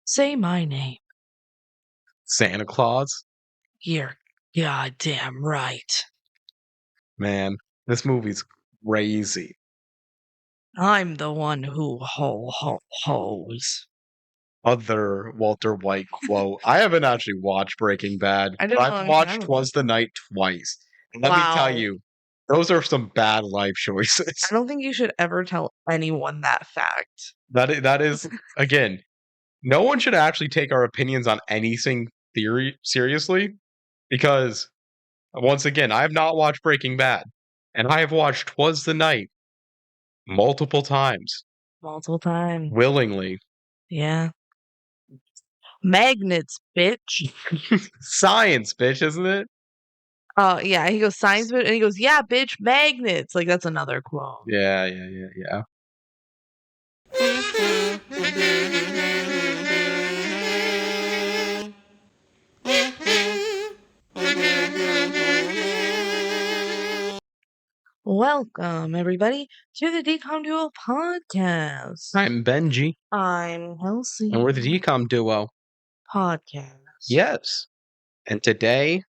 Say my name. Santa Claus? You're goddamn right. Man, this movie's crazy. I'm the one who hoes. Other Walter White quote. I haven't actually watched Breaking Bad, I but did a I've long watched time ago. Twas the Night twice. And let me tell Wow. you, those are some bad life choices. I don't think you should ever tell anyone that fact. That is again, no one should actually take our opinions on anything theory seriously because once again, I have not watched Breaking Bad, and I have watched Twas the Night multiple times, Multiple times. willingly. Yeah. Magnets, bitch. Science, bitch, isn't it? Oh, yeah. He goes, science, bitch. And he goes, yeah, bitch, magnets. Like, that's another quote. Yeah. Welcome, everybody, to the DCOM Duo podcast. I'm Benji, I'm Kelsey. and we're the DCOM duo. Podcast. Yes. And today,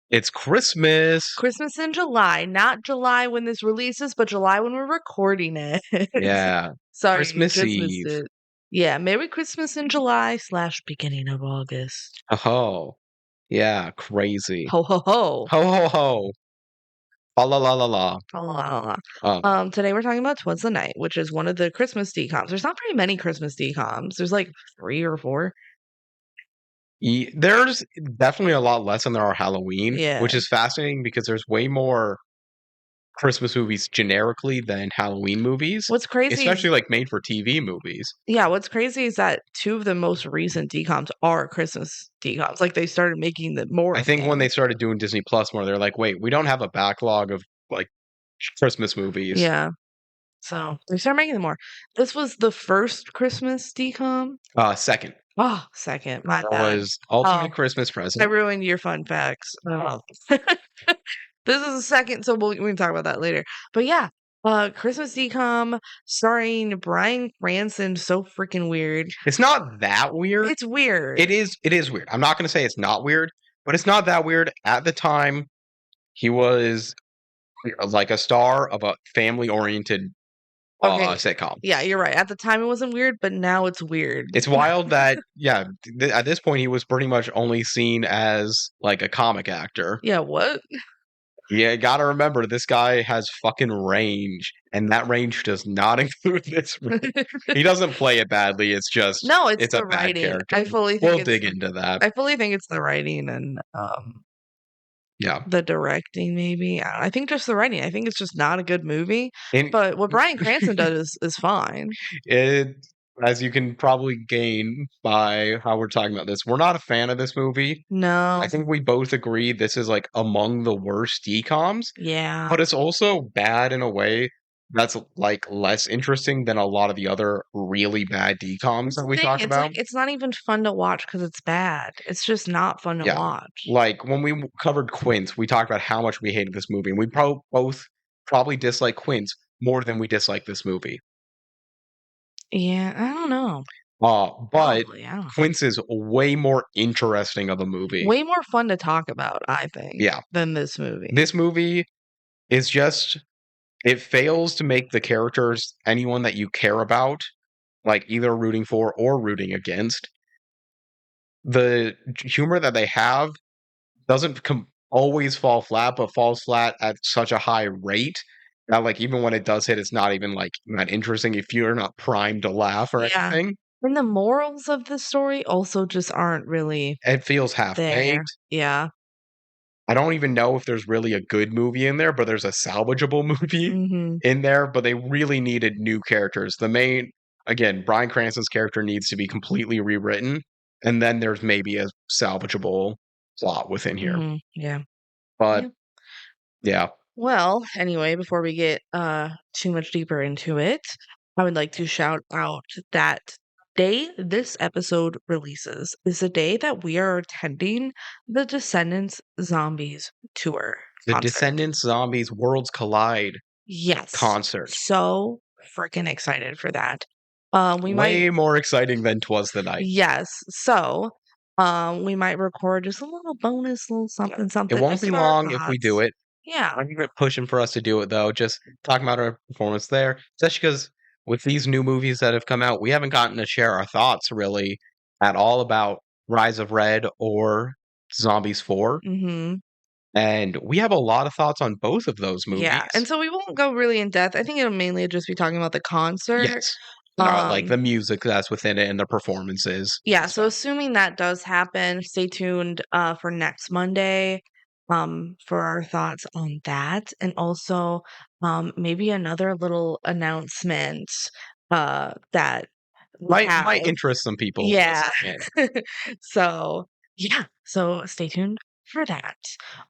it's Christmas. Christmas in July. Not July when this releases, but July when we're recording it. Yeah. Sorry, Christmas you just missed Eve. it. Yeah, Merry Christmas in July / beginning of August. Oh, yeah, crazy. Ho, ho, ho. Ho, ho, ho. La la la la la. La, la, la. Um, Today we're talking about Twas the Night, which is one of the Christmas DCOMs. There's not very many Christmas DCOMs. There's like 3 or 4. There's definitely a lot less than there are Halloween, Yeah. which is fascinating because there's way more Christmas movies generically than Halloween movies, What's crazy especially is, like made for TV movies. yeah, what's crazy is that 2 of the most recent DCOMs are Christmas DCOMs. Like they started making the more. I think when they started doing Disney Plus more, they're like, wait, we don't have a backlog of like Christmas movies. Yeah. So they started making them more. This was the first Christmas DCOM. Second. Oh, second. My That bad. was Ultimate Oh, Christmas I Present. ruined your fun facts. Oh. This is the second, so we can talk about that later. But yeah, Christmas DCOM starring Bryan Cranston. So freaking weird. It's not that weird. It's weird. It is weird. I'm not going to say it's not weird, but it's not that weird. At the time, he was like a star of a family-oriented sitcom. Yeah, you're right. At the time, it wasn't weird, but now it's weird. It's wild that, yeah, at this point, he was pretty much only seen as like a comic actor. Yeah, what? Yeah, gotta remember, this guy has fucking range, and that range does not include this movie. He doesn't play it badly, it's just, No, it's a the bad writing. character. I fully think We'll it's dig into that. I fully think it's the writing and Yeah. the directing, maybe. I think just the writing. I think it's just not a good movie. And But what Bryan Cranston does is fine. it, as you can probably gain by how we're talking about this, we're not a fan of this movie. No. I think we both agree this is like among the worst DCOMs, Yeah. but it's also bad in a way that's like less interesting than a lot of the other really bad DCOMs that we talk It's about. like, it's not even fun to watch because it's bad. It's just not fun to Yeah. watch. Like when we covered Quince, we talked about how much we hated this movie, and we both probably dislike Quince more than we dislike this movie. Yeah, I don't know. But Probably, I don't know. Quince is way more interesting of a movie. Way more fun to talk about, I think. Yeah. Than this movie. This movie is just, it fails to make the characters anyone that you care about, like either rooting for or rooting against. The humor that they have doesn't always fall flat, but falls flat at such a high rate that, like, even when it does hit, it's not even like that interesting if you're not primed to laugh or anything. And the morals of the story also just aren't really It feels half-baked. Yeah. I don't even know if there's really a good movie in there, but there's a salvageable movie in there, but they really needed new characters. Again, Bryan Cranston's character needs to be completely rewritten, and then there's maybe a salvageable plot within here. Yeah. But, yeah. Well, anyway, before we get too much deeper into it, I would like to shout out that day this episode releases is the day that we are attending the Descendants Zombies tour. The Descendants Zombies Worlds Collide Yes. concert. So freaking excited for that. We might Way more exciting than Twas the Night. yes. So, we might record just a little bonus, little something, It something, won't just be about our long if we do thoughts. it. Yeah. I'm even pushing for us to do it though, just talking about our performance there. Especially because with these new movies that have come out, we haven't gotten to share our thoughts really at all about Rise of Red or Zombies 4. Mhm. And we have a lot of thoughts on both of those Yeah, and movies. so we won't go really in depth. I think it'll mainly just be talking about the concert. Yes. Like Um, the music that's within it and the performances yeah, and so stuff. assuming that does happen, stay tuned for next Monday for our thoughts on that, and also maybe another little announcement that we Might have. interest some people Yeah. listening in. So, yeah. So stay tuned for that.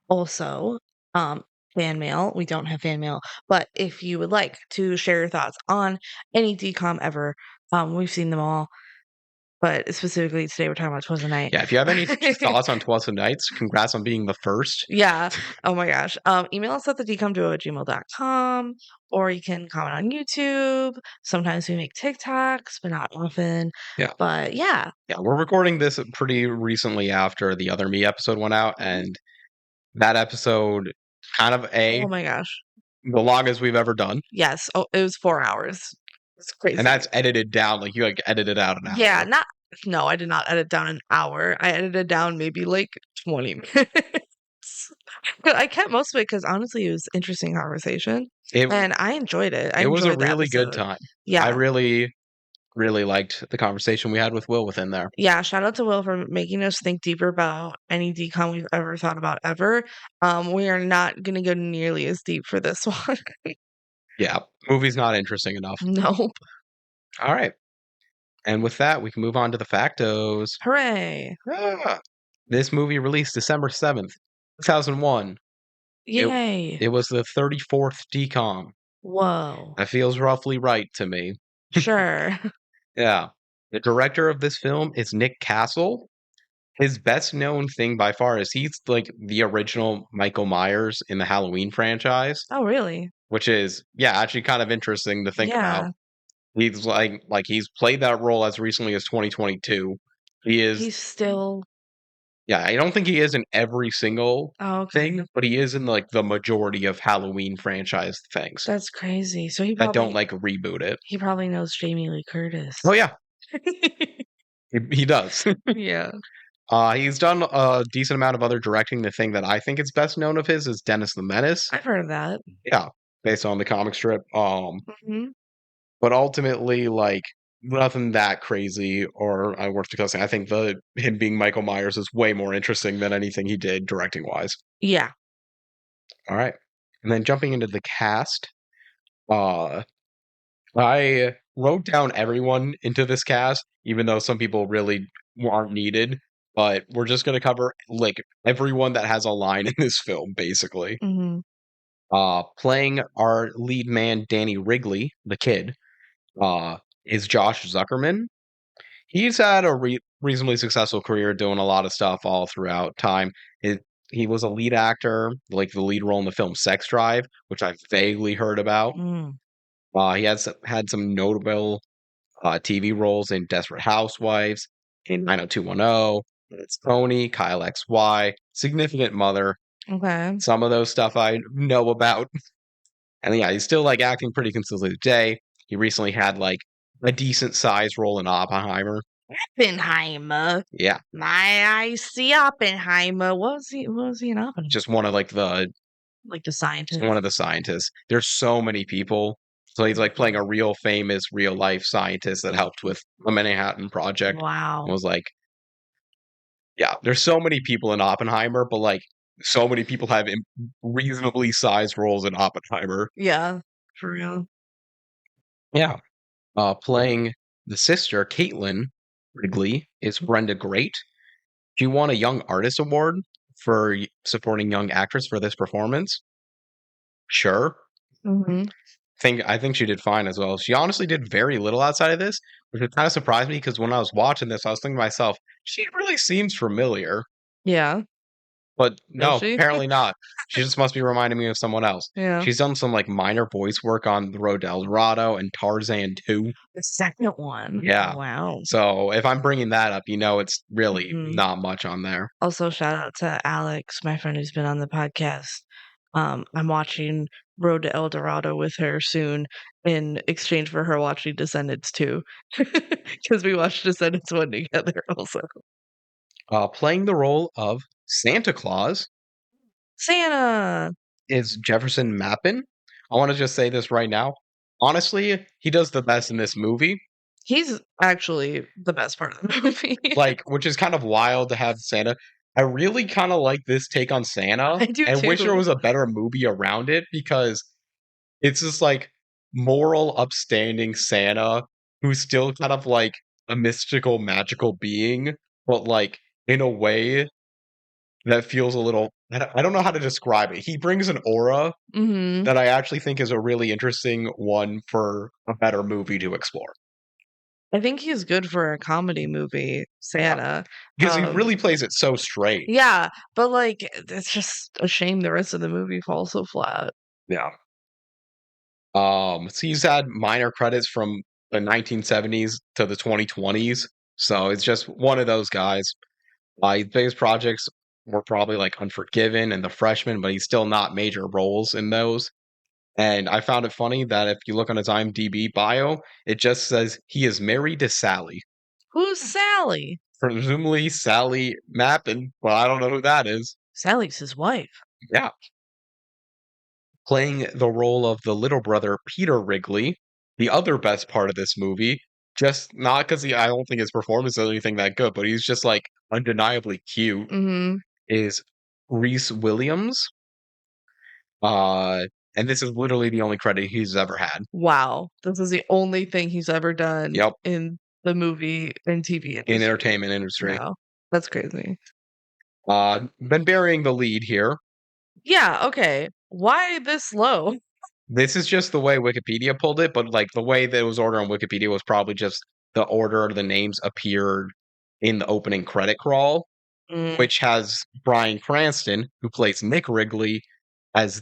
Also, um, fan mail. We don't have fan mail, but if you would like to share your thoughts on any DCOM ever, we've seen them all, but specifically today we're talking about Twas the Night. Yeah, if you have any thoughts on Twelfth Nights, congrats on being the first. Yeah. Oh my gosh. Email us at thedcomduo@gmail.com, or you can comment on YouTube. Sometimes we make TikToks, but not often. Yeah. But yeah. Yeah, we're recording this pretty recently after the Other Me episode went out, Mhm. and that episode kind of Oh my gosh. the longest we've ever done. Yes. Oh, it was 4 hours. It's And crazy. that's edited down, like you like edited out an Yeah, hour. not no, I did not edit down an hour. I edited down maybe, like, 20 minutes. But I kept most of it because honestly, it was interesting conversation, It and I enjoyed it. I it was a enjoyed the really good episode. time. I Yeah. really, really liked the conversation we had with Will within there. Yeah, shout out to Will for making us think deeper about any decon we've ever thought about ever. We are not gonna go nearly as deep for this one. Yeah, movie's not interesting enough. Nope. All right. And with that, we can move on to the factos. Hooray. Ah, this movie released December 7th, 2001. It Yay. it was the 34th DCOM. Whoa. That feels roughly right to me. Sure. Yeah. The director of this film is Nick Castle. His best known thing by far is he's like the original Michael Myers in the Halloween franchise, Oh, really? which is yeah, actually kind of interesting to think about. Yeah. He's like he's played that role as recently as 2022. He is He's still yeah, I don't think he is in every single oh, okay. thing, but he is in like the majority of Halloween franchise things That's crazy. So that don't like reboot it. he probably knows Jamie Lee Curtis. Oh yeah, he does. Yeah. He's done a decent amount of other directing. The thing that I think is best known of his is Dennis the Menace. I've heard of that. Yeah, based on the comic strip. Mhm. But ultimately, like nothing that crazy or worth discussing. I think the him being Michael Myers is way more interesting than anything he did directing wise. Yeah. All right, and then jumping into the cast. Uh, I wrote down everyone into this cast, even though some people really aren't needed. But we're just gonna cover like everyone that has a line in this film, basically. Mhm. Playing our lead man, Danny Wrigley, the kid, is Josh Zuckerman. He's had a reasonably successful career doing a lot of stuff all throughout time. He was a lead actor, like the lead role in the film Sex Drive, which I've vaguely heard about. Mm. He had some notable TV roles in Desperate Housewives, in 90210, It's Tony, Kyle XY, Significant Mother. Okay. Some of those stuff I know about. And yeah, he's still like acting pretty consistently today. He recently had like a decent sized role in Oppenheimer. Oppenheimer. Yeah, My eyes see Oppenheimer. What was he in Oppenheimer? just one of like Like the scientist. one of the scientists. There's so many people. So he's like playing a real famous real life scientist that helped with the Manhattan Project. Wow. It was like, yeah, there's so many people in Oppenheimer, but like so many people have reasonably sized roles in Oppenheimer. Yeah. For real. Yeah. Playing the sister, Caitlin Wrigley, is Brenda Great. She won a Young Artist Award for supporting young actress for this performance. Sure. Mhm. I think she did fine as well. She honestly did very little outside of this, which kind of surprised me because when I was watching this, I was thinking to myself, she really seems familiar. Yeah. But Does no, she? apparently not. She just must be reminding me of someone else. Yeah. She's done some like minor voice work on The Road to El Dorado and Tarzan 2. The second one. Yeah. Wow. So if I'm bringing that up, it's really Mhm. not much on there. Also, shout out to Alex, my friend who's been on the podcast. I'm watching Road to El Dorado with her soon in exchange for her watching Descendants 2. Because we watched Descendants 1 together also. Playing the role of Santa Claus Santa! is Jefferson Mappin. I want to just say this right now. Honestly, he does the best in this movie. He's actually the best part of the movie. Like, which is kind of wild to have Santa. I really kind of like this take on Santa I do and wish there too. was a better movie around it because it's just like moral, upstanding Santa who's still kind of like a mystical, magical being, but like in a way that feels a little. I don't know how to describe it. He brings an aura Mhm. that I actually think is a really interesting one for a better movie to explore. I think he's good for a comedy movie, Santa. Because he really plays it so straight. Yeah, but, like, it's just a shame the rest of the movie falls so flat. Yeah. So he's had minor credits from the 1970s to the 2020s. So it's just one of those guys. His biggest projects were probably like Unforgiven and The Freshman, but he's still not major roles in those. And I found it funny that if you look on his IMDb bio, it just says he is married to Sally. Who's Sally? Presumably Sally Mappin, but I don't know who that is. Sally's his wife. Yeah. Playing the role of the little brother Peter Wrigley, the other best part of this movie. Just not because I don't think his performance is anything that good, but he's just like undeniably cute. Mhm. Is Reese Williams. Uh, and this is literally the only credit he's ever had. Wow. This is the only thing he's ever done Yep, in the movie and TV in industry. entertainment industry. Wow. That's crazy. Been burying the lead here. Yeah, okay. Why this low? This is just the way Wikipedia pulled it, but like the way that it was ordered on Wikipedia was probably just the order the names appeared in the opening credit crawl, Mm, which has Bryan Cranston, who plays Nick Wrigley, as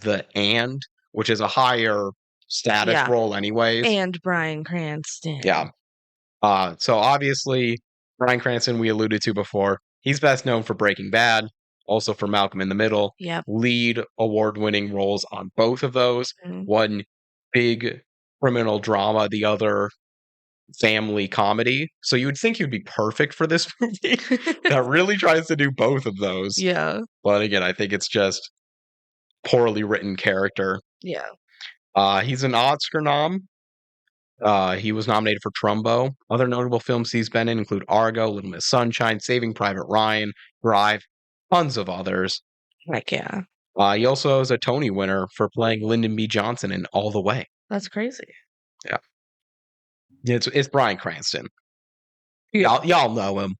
which is a higher status yeah. role, anyways. And Bryan Cranston. Yeah. So obviously, Bryan Cranston, we alluded to before, he's best known for Breaking Bad, also for Malcolm in the Middle. Yep. Lead award-winning roles on both of those. Mm. One big criminal drama, the other family comedy. So you would think you'd be perfect for this movie that really tries to do both of those. Yeah. But again, I think it's just poorly written character. Yeah. He's an Oscar nom. He was nominated for Trumbo. Other notable films he's been in include Argo, Little Miss Sunshine, Saving Private Ryan, Drive, tons of others. Heck yeah. He also is a Tony winner for playing Lyndon B. Johnson in All the Way. That's crazy. Yeah. It's Bryan Cranston. Yeah. Y'all know him.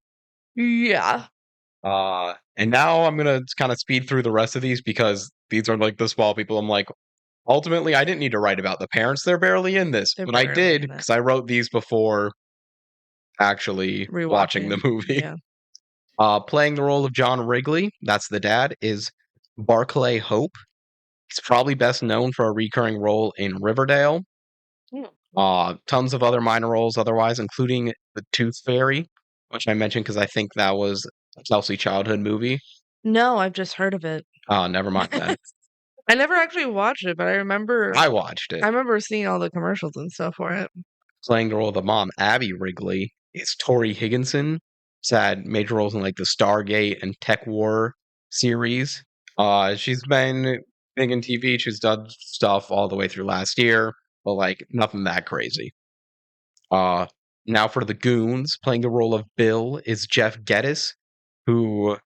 Yeah. And now I'm gonna kind of speed through the rest of these because these are like the small people. I'm like, ultimately, I didn't need to write about the parents. They're barely in this, They're but I barely did in it. because I wrote these before actually watching the movie. Yeah. Playing the role of John Wrigley, that's the dad, is Barclay Hope. He's probably best known for a recurring role in Riverdale. Tons of other minor roles otherwise, including The Tooth Fairy, which I mentioned because I think that was a Kelsey childhood movie. No, I've just heard of it. Never mind that. I never actually watched it, but I watched it. remember seeing all the commercials and stuff for it. Playing the role of the mom, Abby Wrigley, is Tori Higginson. She's had major roles in like the Stargate and Tech War series. She's been big in TV. She's done stuff all the way through last year, but like nothing that crazy. Now for the Goons, playing the role of Bill is Jeff Geddes, who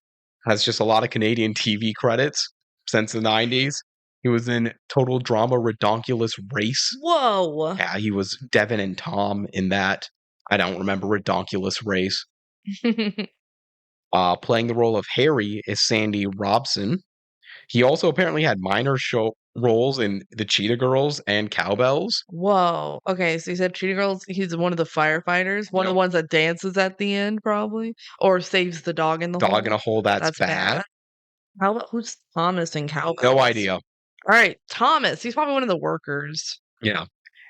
has just a lot of Canadian TV credits since the 90s. He was in Total Drama Redonkulous Race. Whoa. Yeah, he was Devin and Tom in that. I don't remember Redonkulous Race. Playing the role of Harry is Sandy Robson. He also apparently had minor roles in The Cheetah Girls and Cowbells. Whoa. Okay, so you said Cheetah Girls, he's one of the firefighters, one of the ones that dances at the end, probably, or saves the dog in the hole. Dog in a hole, that's bad. How about who's Thomas in Cowbells? No idea. All right, Thomas. He's probably one of the workers. Yeah.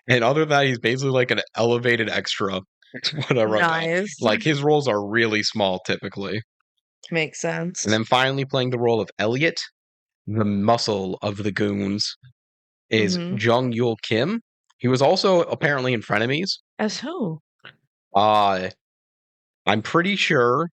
And other than that, he's basically like an elevated extra. That's what I wrote down. Nice. Like his roles are really small typically. Makes sense. And then finally playing the role of Elliot, the muscle of the goons, is Mhm. Jung Yul Kim. He was also apparently in Frenemies. As who? Uh, I'm pretty sure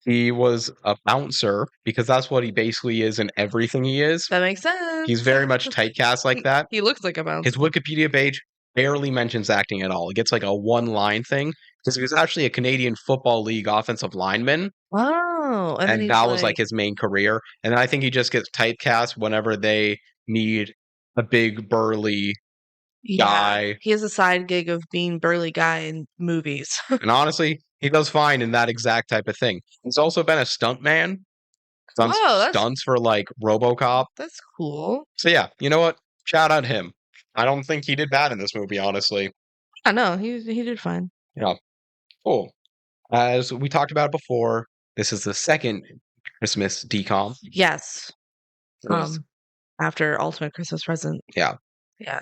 he was a bouncer because that's what he basically is in everything he is. That makes sense. He's very much typecast like that. He looks like a bouncer. His Wikipedia page barely mentions acting at all. It gets like a one-line thing because he was actually a Canadian Football League offensive lineman, Oh, and then and he's that was like, like his main career. And I think he just gets typecast whenever they need a big burly yeah, guy. he has a side gig of being burly guy in movies. And honestly, he does fine in that exact type of thing. He's also been a stuntman, done some Oh, stunts for like RoboCop. that's cool. So yeah, you know what? Shout out him. I don't think he did bad in this movie, honestly. I know he did fine. Yeah, cool. As we talked about before, this is the second Christmas DCOM. Yes. Yes. After Ultimate Christmas Present. Yeah. Yeah.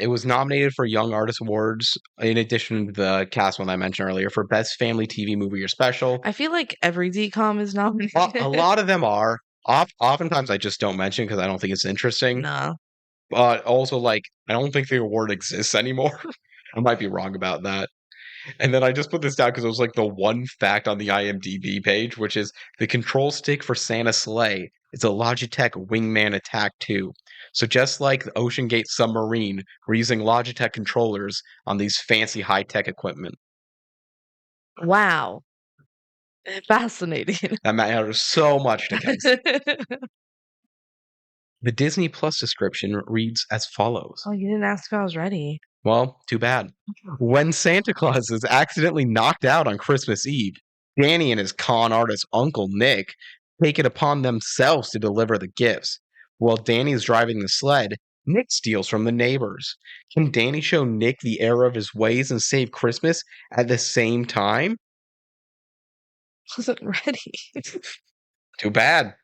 It was nominated for Young Artist Awards, in addition to the cast one I mentioned earlier, for Best Family TV Movie or Special. I feel like every DCOM is nominated. A lot of them are. Oftentimes, I just don't mention because I don't think it's interesting. No. But also, like, I don't think the award exists anymore. I might be wrong about that. And then I just put this down because it was like the one fact on the IMDb page, which is the control stick for Santa's sleigh. It's a Logitech Wingman Attack 2. So just like the Ocean Gate submarine, we're using Logitech controllers on these fancy high-tech equipment. Wow. Fascinating. That matters so much to Kelsey. The Disney Plus description reads as follows. Oh, you didn't ask if I was ready. Well, too bad. When Santa Claus is accidentally knocked out on Christmas Eve, Danny and his con artist Uncle Nick take it upon themselves to deliver the gifts. While Danny's driving the sled, Nick steals from the neighbors. Can Danny show Nick the error of his ways and save Christmas at the same time? Wasn't ready. Too bad.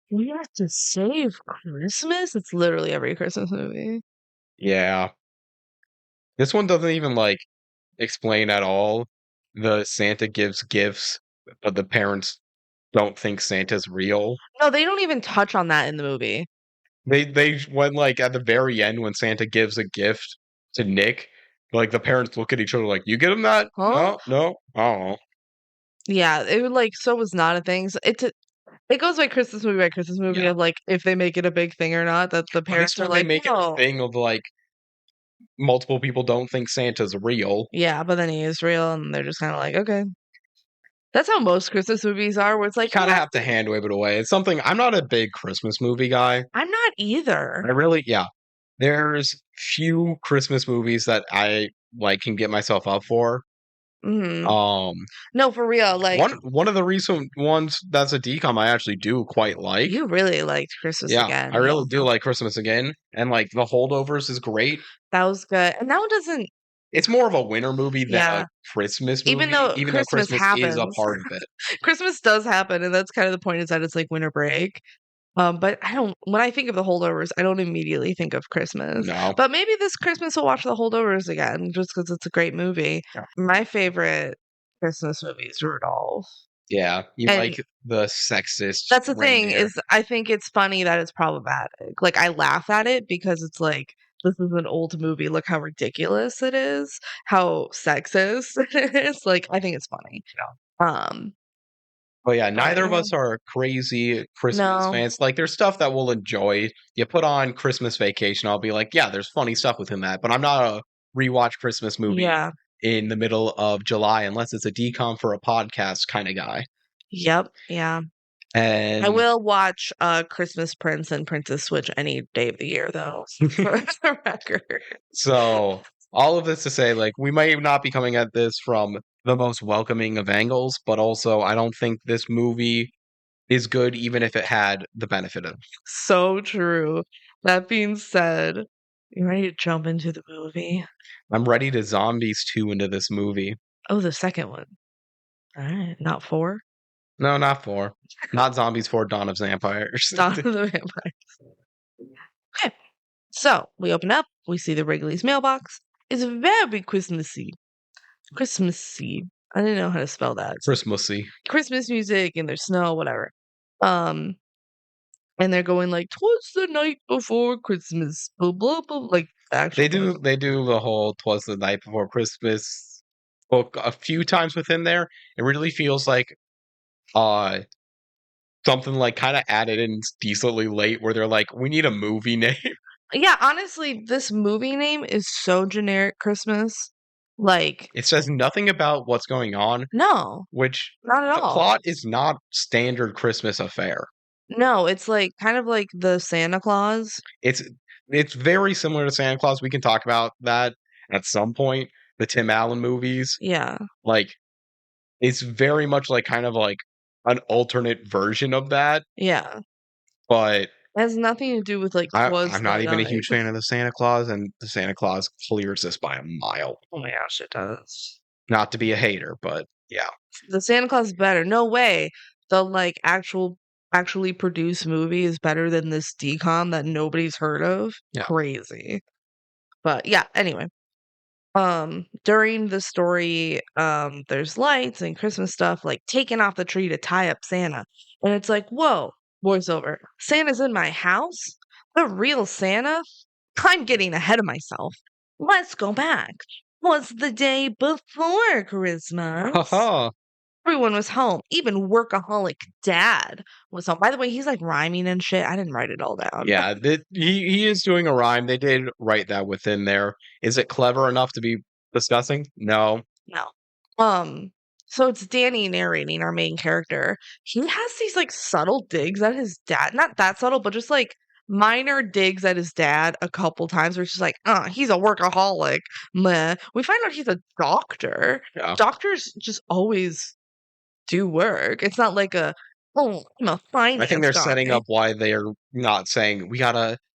We have to save Christmas? It's literally every Christmas movie. Yeah. This one doesn't even like explain at all. The Santa gives gifts, but the parents don't think Santa's real. No, they don't even touch on that in the movie. They went like at the very end when Santa gives a gift to Nick, like the parents look at each other like, "You get him that? Huh? No, oh." Yeah, it would like so was not a thing. So it goes by Christmas movie Yeah. of like if they make it a big thing or not. That the But this parents are one they like, make it a no. thing of like multiple people don't think Santa's real. Yeah, but then he is real, and they're just kind of like, okay. That's how most Christmas movies are, where it's You like, kind of yeah, have to hand wave it away. It's something I'm not a big Christmas movie guy. I'm not either. I really, yeah. There's few Christmas movies that I like can get myself up for. Mhm. Um, No, for real. Like, one of the recent ones that's a decom I actually do quite like. you really liked Christmas Yeah, Again. I really do like Christmas Again, and like The Holdovers is great. That was good. And that one doesn't, It's more of a winter movie than yeah. a Christmas Even movie, though even though Christmas Christmas is a happens, part of it. Christmas does happen, and that's kind of the point is that it's like winter break. But I don't, when I think of the holdovers, I don't immediately think of Christmas. No, But maybe this Christmas we'll watch the holdovers again, just because it's a great movie. Yeah. My favorite Christmas movie is Rudolph. yeah, you And like the sexist. that's the thing reindeer. is I think it's funny that it's problematic. Like I laugh at it because it's like this is an old movie. Look how ridiculous it is. How sexist it is. Like I think it's funny. Um But yeah, neither of yeah. us are crazy Christmas No. fans. Like, there's stuff that we'll enjoy. You put on Christmas Vacation, I'll be like, yeah, there's funny stuff within that. But I'm not a rewatch Christmas movie Yeah. in the middle of July unless it's a decom for a podcast kind of guy. Yep. Yeah. And I will watch Christmas Prince and Princess Switch any day of the year though. For the record. so all of this to say, like, we might not be coming at this from the most welcoming of angles, but also I don't think this movie is good even if it had the benefit of. So true. That being said, you ready to jump into the movie? I'm ready to zombies 2 into this movie. Oh, the second one. All right, not 4. No, not 4. Not Zombies 4, Dawn of Vampires. Dawn of the Vampire. Okay, so we open up, we see the Wrigley's mailbox. It's very Christmassy. Christmassy. I didn't know how to spell that. Christmassy. Christmas music and there's snow, whatever. Um, and they're going like, "'Twas the night before Christmas," blah blah blah, like the actual words. They do the whole "'Twas the Night Before Christmas" book a few times within there. It really feels like uh something like kind of added in decently late, where they're like, "We need a movie name." Yeah, honestly, this movie name is so generic Christmas. Like, It says nothing about what's going on, no, which not at the all. plot is not standard Christmas affair. No, it's like kind of like the Santa Claus. It's it's very similar to Santa Claus. We can talk about that at some point. The Tim Allen movies, Yeah, like it's very much like kind of like an alternate version of that, yeah. but It has nothing to do with like "'Twas I'm the not even a Night." huge fan of the Santa Claus, and the Santa Claus clears this by a mile. Oh my gosh, it does. Not to be a hater, but yeah. The Santa Claus is better. No way. The like actually produced movie is better than this DCOM that nobody's heard of. Yeah. Crazy. But yeah, anyway. During the story, there's lights and Christmas stuff like taking off the tree to tie up Santa. And it's like, whoa, voiceover. Santa's in my house? The real Santa? I'm getting ahead of myself. Let's go back. Was the day before Christmas? Haha. Everyone was home. Even workaholic dad was home. By the way, he's like rhyming and shit. I didn't write it all down. Yeah, he is doing a rhyme. They did write that within there. Is it clever enough to be discussing? No. No. Um, so it's Danny narrating, our main character. He has these like subtle digs at his dad. Not that subtle, but just like minor digs at his dad a couple times where it's just like, he's a workaholic. Meh. We find out he's a doctor. Yeah. Doctors just always do work. It's not like oh, I'm a I think finance they're guy. setting up why they are not saying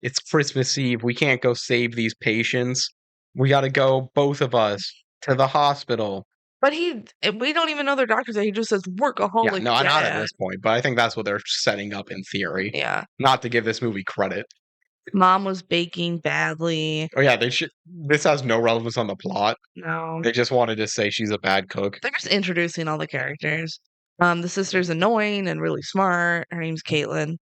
it's Christmas Eve, we can't go save these patients. We gotta go, both of us, to the hospital. But we don't even know they're doctors. He just says Yeah, workaholic no, not at dad. this point, but I think that's what they're setting up in theory. Yeah. Not to give this movie credit. Mom was baking badly. Oh yeah, this has no relevance on the plot. No. They just wanted to say she's a bad cook. They're just introducing all the characters. The sister's annoying and really smart. Her name's Caitlin.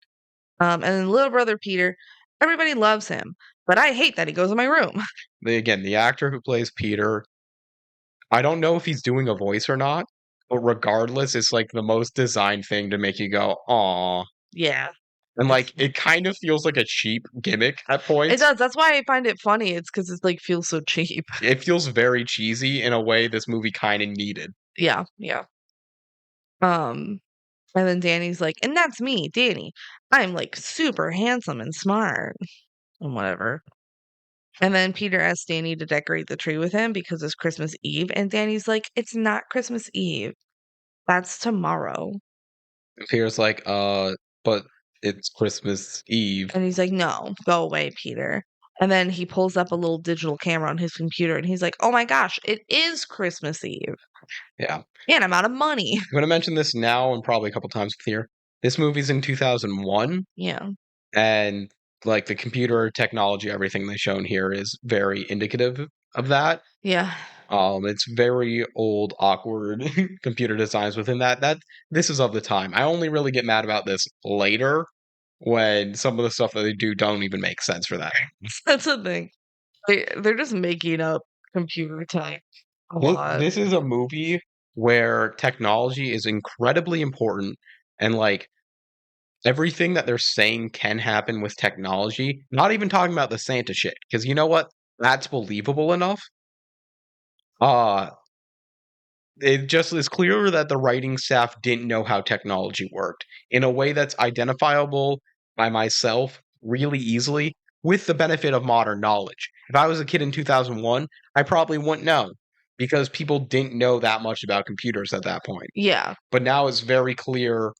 And then little brother Peter. Everybody loves him, but I hate that he goes in my room. Again, the actor who plays Peter, I don't know if he's doing a voice or not, but regardless, it's like the most designed thing to make you go, "Aw." Yeah. And like it kind of feels like a cheap gimmick at points. It does. That's why I find it funny. It's because it's like feels so cheap. It feels very cheesy in a way this movie kind of needed. Yeah, yeah. And then Danny's like, and that's me, Danny. I'm like super handsome and smart and whatever. And then Peter asks Danny to decorate the tree with him because it's Christmas Eve. And Danny's like, it's not Christmas Eve. That's tomorrow. Peter's like, but it's Christmas Eve. And he's like, no, go away, Peter. And then he pulls up a little digital camera on his computer and he's like, oh my gosh, it is Christmas Eve. Yeah. And I'm out of money. I'm going to mention this now and probably a couple times here. This movie's in 2001. Yeah. And like the computer technology, everything they've shown here is very indicative of that. Yeah. It's very old, awkward computer designs within that. This is of the time. I only really get mad about this later when some of the stuff that they do don't even make sense for that. That's the thing. They're just making up computer tech a lot. This is a movie where technology is incredibly important, and like everything that they're saying can happen with technology. Not even talking about the Santa shit, because you know what? That's believable enough. It just is clear that the writing staff didn't know how technology worked in a way that's identifiable by myself really easily with the benefit of modern knowledge. If I was a kid in 2001, I probably wouldn't know because people didn't know that much about computers at that point. Yeah. But now it's very clear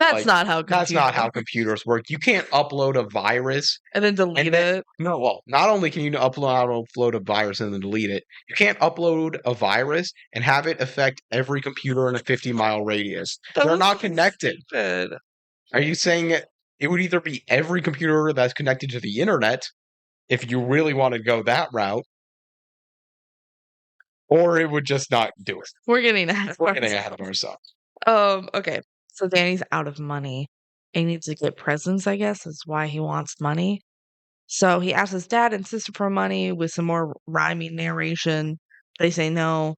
That's Like, not how that's computers not how computers work. You can't upload a virus and then and delete then it. no, well, not only can you upload a virus and then delete it, you can't upload a virus and have it affect every computer in a 50-mile radius. That They're was not so connected. stupid. Are you saying it would either be every computer that's connected to the internet if you really want to go that route, or it would just not do it? We're getting ahead of We're getting ourselves. ahead of ourselves. Okay. So Danny's out of money. He needs to get presents, I guess, is why he wants money. So he asks his dad and sister for money with some more rhyming narration. They say no.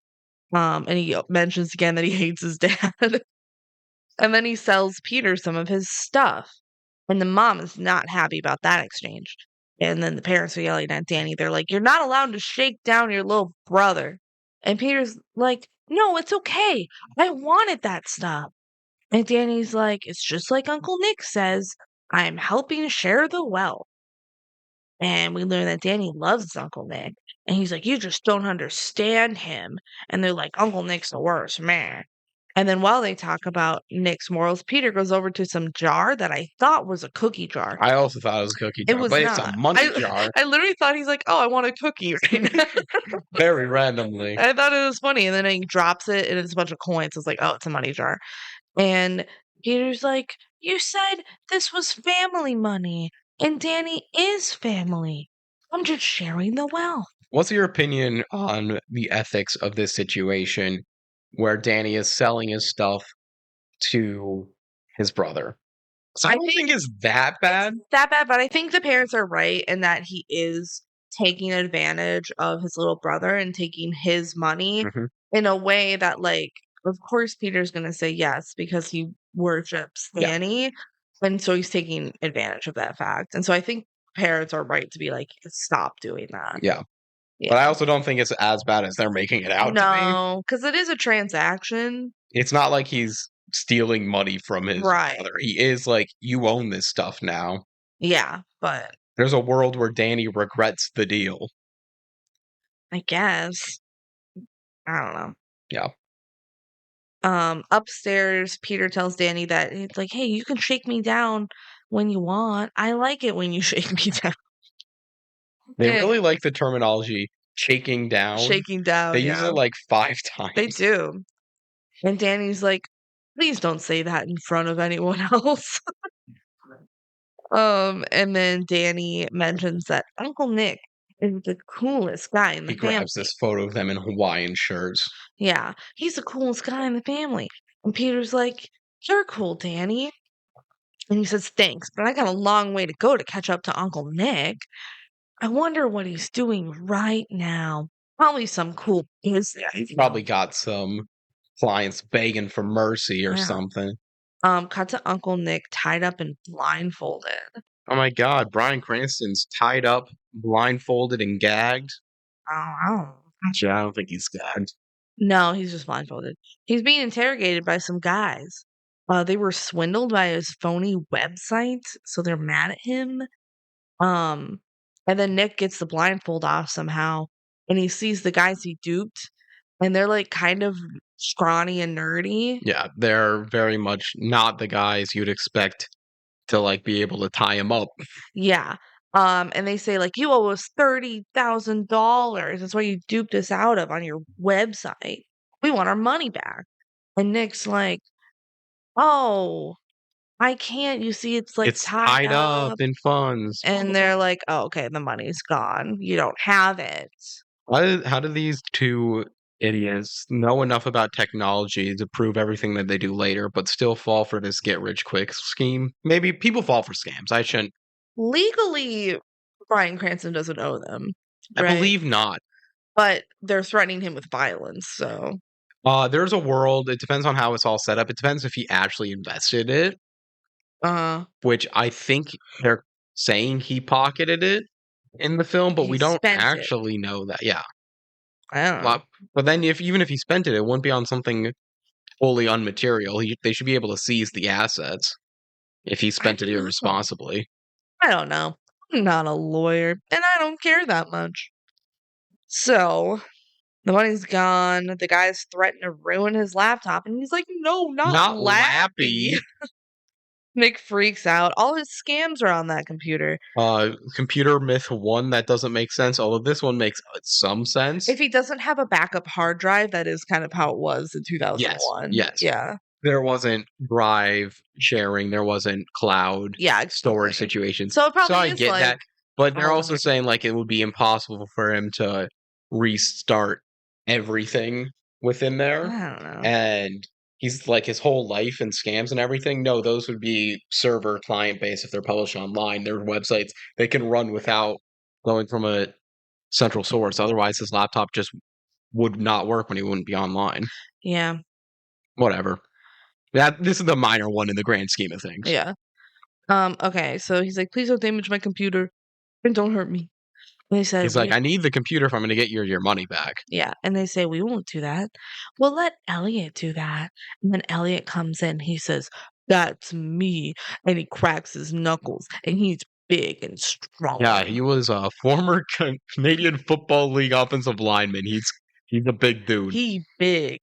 And he mentions again that he hates his dad. And then he sells Peter some of his stuff. And the mom is not happy about that exchange. And then the parents are yelling at Danny. They're like, "You're not allowed to shake down your little brother." And Peter's like, "No, it's okay. I wanted that stuff." And Danny's like, "It's just like Uncle Nick says. I'm helping share the wealth." And we learn that Danny loves Uncle Nick. And he's like, "You just don't understand him." And they're like, "Uncle Nick's the worst, man." And then while they talk about Nick's morals, Peter goes over to some jar that I thought was a cookie jar. I also thought it was a cookie It jar, was but it's a not. money jar. I literally thought he's like, "Oh, I want a cookie." Right now. Very randomly. I thought it was funny. And then he drops it and it's a bunch of coins. It's like, "Oh, it's a money jar." And Peter's like, "You said this was family money, and Danny is family. I'm just sharing the wealth." What's your opinion on the ethics of this situation where Danny is selling his stuff to his brother? So I I don't think think it's that bad. it's that bad, but I think the parents are right in that he is taking advantage of his little brother and taking his money Mhm. in a way that, like, of course, Peter's gonna say yes because he worships Yeah, Danny, and so he's taking advantage of that fact. And so I think parents are right to be like, "Stop doing that." yeah. Yeah. But I also don't think it's as bad as they're making it out to be. No, because it is a transaction. It's not like he's stealing money from his Right. brother. He is like, you own this stuff now. Yeah, but There's a world where Danny regrets the deal. I guess. I don't know. Yeah. Upstairs, Peter tells Danny that it's like, "Hey, you can shake me down when you want. I like it when you shake me down." They Eh, really like the terminology shaking down. shaking They down, use yeah. it like 5 They times. do. And Danny's like, "Please don't say that in front of anyone else." And then Danny mentions that Uncle Nick is the coolest guy in the He grabs family. this photo of them in Hawaiian shirts. Yeah, he's the coolest guy in the family. And Peter's like, "You're cool, Danny." And he says, "Thanks, but I got a long way to go to catch up to Uncle Nick. I wonder what he's doing right now. Probably some cool business." Probably got some clients begging for mercy or Yeah. something. Cut to Uncle Nick tied up and blindfolded. Oh my god, Bryan Cranston's tied up, blindfolded, and gagged. Oh. Actually, I don't think he's gagged. No, he's just blindfolded. He's being interrogated by some guys. They were swindled by his phony website, so they're mad at him. Um, and then Nick gets the blindfold off somehow, and he sees the guys he duped, and they're like kind of scrawny and nerdy. Yeah, they're very much not the guys you'd expect to like be able to tie him up. Yeah. And they say, like, "You owe us $30,000. That's what you duped us out of on your website. We want our money back." And Nick's like, "Oh, I can't. You see, it's like It's tied tied up up." in funds. And they're like, "Oh, okay, the money's gone. You don't have it." How do these two idiots know enough about technology to prove everything that they do later, but still fall for this get rich quick scheme? Maybe people fall for scams. I shouldn't. Legally, Bryan Cranston doesn't owe them, I right? believe not. But they're threatening him with violence, so There's a world. It depends on how it's all set up. It depends if he actually invested it, uh which I think they're saying he pocketed it in the film, but he we don't spent it. actually know that. Yeah. I don't know. But then even if he spent it, it wouldn't be on something wholly unmaterial. They should be able to seize the assets if he I spent it don't know. irresponsibly. I don't know. I'm not a lawyer, and I don't care that much. So, the money's gone, the guys threaten to ruin his laptop, and he's like, "No, not Not Lappy." Lappy. Nick freaks out. All his scams are on that computer. Computer myth 1 that doesn't make sense, although this one makes some sense. If he doesn't have a backup hard drive, that is kind of how it was in 2001. Yes. Yeah. There wasn't drive sharing, there wasn't cloud Yeah, storage exactly. situations. So it probably I is get like that, but they're all also the saying like it would be impossible for him to restart everything within there, I don't know. and he's like his whole life and scams and everything. No, those would be server client based if they're published online. Their websites they can run without going from a central source. Otherwise, his laptop just would not work when he wouldn't be online. Yeah. Whatever. This is the minor one in the grand scheme of things. Yeah. Okay, so he's like, please don't damage my computer and don't hurt me. And they said, He's like, I need the computer if I'm going to get your money back. yeah. And they say, we won't do that. We'll let Elliot do that. And then Elliot comes in. He says, that's me. And he cracks his knuckles. And he's big and strong. Yeah, he was a former Canadian Football League offensive lineman. He's a big dude. He big.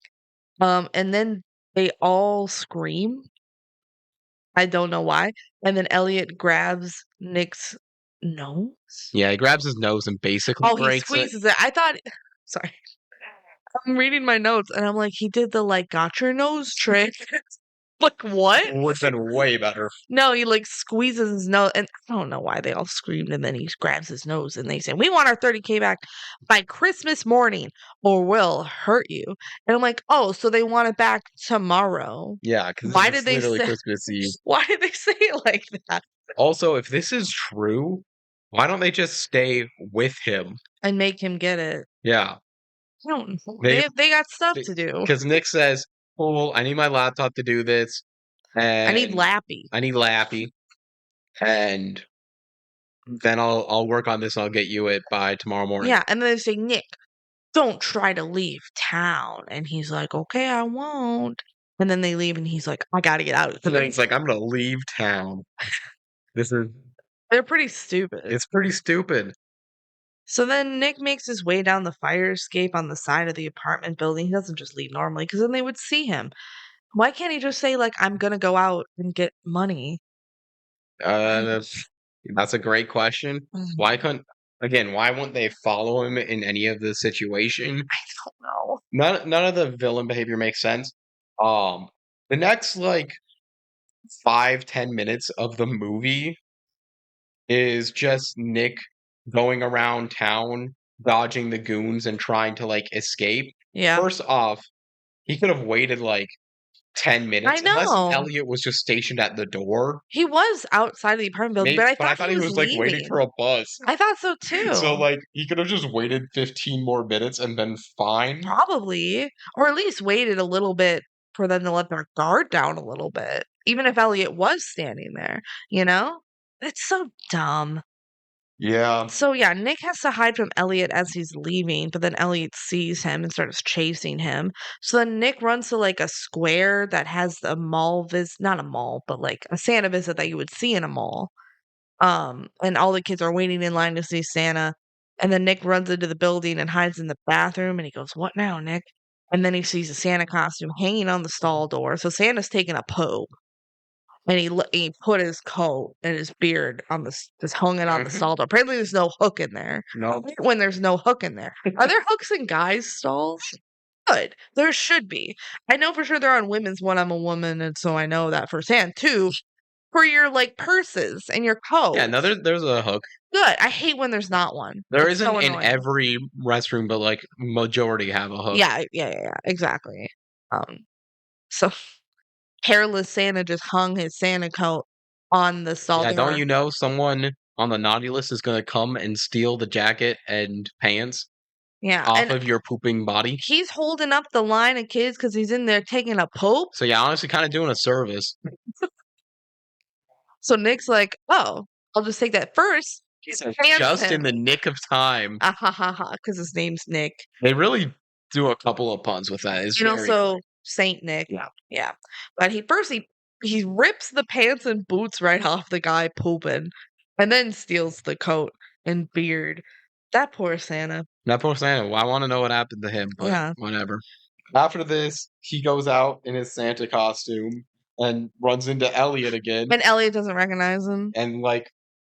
And then they all scream. I don't know why. And then Elliot grabs Nick's nose. Yeah, he grabs his nose and basically Oh, he breaks it. squeezes it. I thought, sorry. I'm reading my notes and I'm like, he did the like got your nose trick. Like what? Would have been way better. No, he like squeezes his nose, and I don't know why they all screamed. And then he grabs his nose, and they say, "We want our 30K back by Christmas morning, or we'll hurt you." And I'm like, "Oh, so they want it back tomorrow?" Yeah, because Why did they literally say? Christmas Eve. Why did they say it like that? Also, if this is true, why don't they just stay with him? And make him get it. Yeah, I don't know. They got stuff to do. because Nick says, "Cool, I need my laptop to do this, and I need Lappy. I need Lappy, and then I'll work on this and I'll get you it by tomorrow morning." Yeah, and then they say, Nick, don't try to leave town. And he's like, okay, I won't. And then they leave, and he's like, I gotta get out of And then here. he's like, "I'm gonna leave town." This is They're pretty stupid. it's pretty stupid. So then Nick makes his way down the fire escape on the side of the apartment building. He doesn't just leave normally because then they would see him. Why can't he just say, like, I'm gonna go out and get money? That's a great question. Why wouldn't they follow him in any of the situation? I don't know. None of the villain behavior makes sense. The next like 5-10 minutes of the movie is just Nick going around town, dodging the goons and trying to like escape. Yeah. First off, he could have waited like 10 minutes unless know. Elliot was just stationed at the door. He was outside of the apartment building, Maybe, but I thought he was like waiting leaving. for a bus. I thought so too. So like he could have just waited 15 more minutes and been fine. Probably. Or at least waited a little bit for them to let their guard down a little bit. Even if Elliot was standing there, you know? It's so dumb. Yeah. So yeah, Nick has to hide from Elliot as he's leaving, but then Elliot sees him and starts chasing him. So then Nick runs to like a square that has a mall not a mall, but like a Santa visit that you would see in a mall. And all the kids are waiting in line to see Santa. And then Nick runs into the building and hides in the bathroom and he goes, "What now, Nick?" And then he sees a Santa costume hanging on the stall door. So Santa's taking a poop. And he put his coat and his beard on just hung it on the stall door. Apparently, there's no hook in there. No. When there's no hook in there, are there hooks in guys' stalls? Good, there should be. I know for sure they're on women's one. I'm a woman, and so I know that firsthand too. For your like purses and your coat. Yeah, no, there's a hook. Good. I hate when there's not one. There It's isn't so in annoying. every restroom, but like majority have a hook. Yeah, exactly. So hairless Santa just hung his Santa coat on the stall Yeah, door. don't you know someone on the naughty list is gonna come and steal the jacket and pants Yeah, off and of your pooping body? he's holding up the line of kids because he's in there taking a poop. So yeah, honestly, kind of doing a service. So Nick's like, "Oh, I'll just take that first." Just in the nick of time. Ah ha ha ha, because his name's Nick. They really do a couple of puns with that. It's very So Saint Nick. Yeah. But he rips the pants and boots right off the guy pooping, and then steals the coat and beard. That poor Santa. Not poor Santa. Well, I want to know what happened to him, but Yeah. whatever. After this, he goes out in his Santa costume and runs into Elliot again. And Elliot doesn't recognize him. And like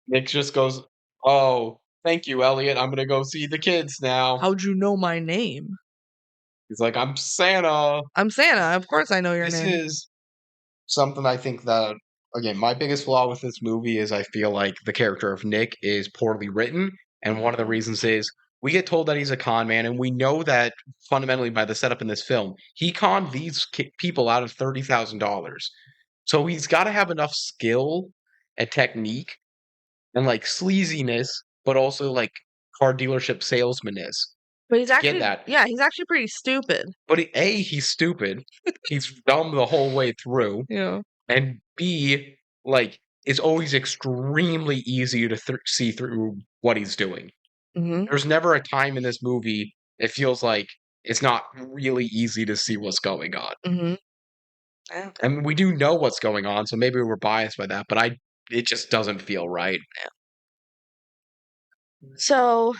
Nick just goes, "Oh, thank you, Elliot. I'm gonna go see the kids now." How'd you know my name? He's like, "I'm Santa." I'm Santa. Of course I know your This name. is something I think that, again, my biggest flaw with this movie is I feel like the character of Nick is poorly written, and one of the reasons is we get told that he's a con man, and we know that fundamentally by the setup in this film, he conned these people out of $30,000. So he's got to have enough skill and technique and like sleaziness, but also like car dealership salesmaness But he's to get actually, that. yeah, he's actually pretty stupid. But he's stupid. He's dumb the whole way through. Yeah. And B, like, it's always extremely easy to see through what he's doing. Mm-hmm. There's never a time in this movie it feels like it's not really easy to see what's going on. Mm-hmm. Yeah. And we do know what's going on, so maybe we're biased by that, but it just doesn't feel right. So,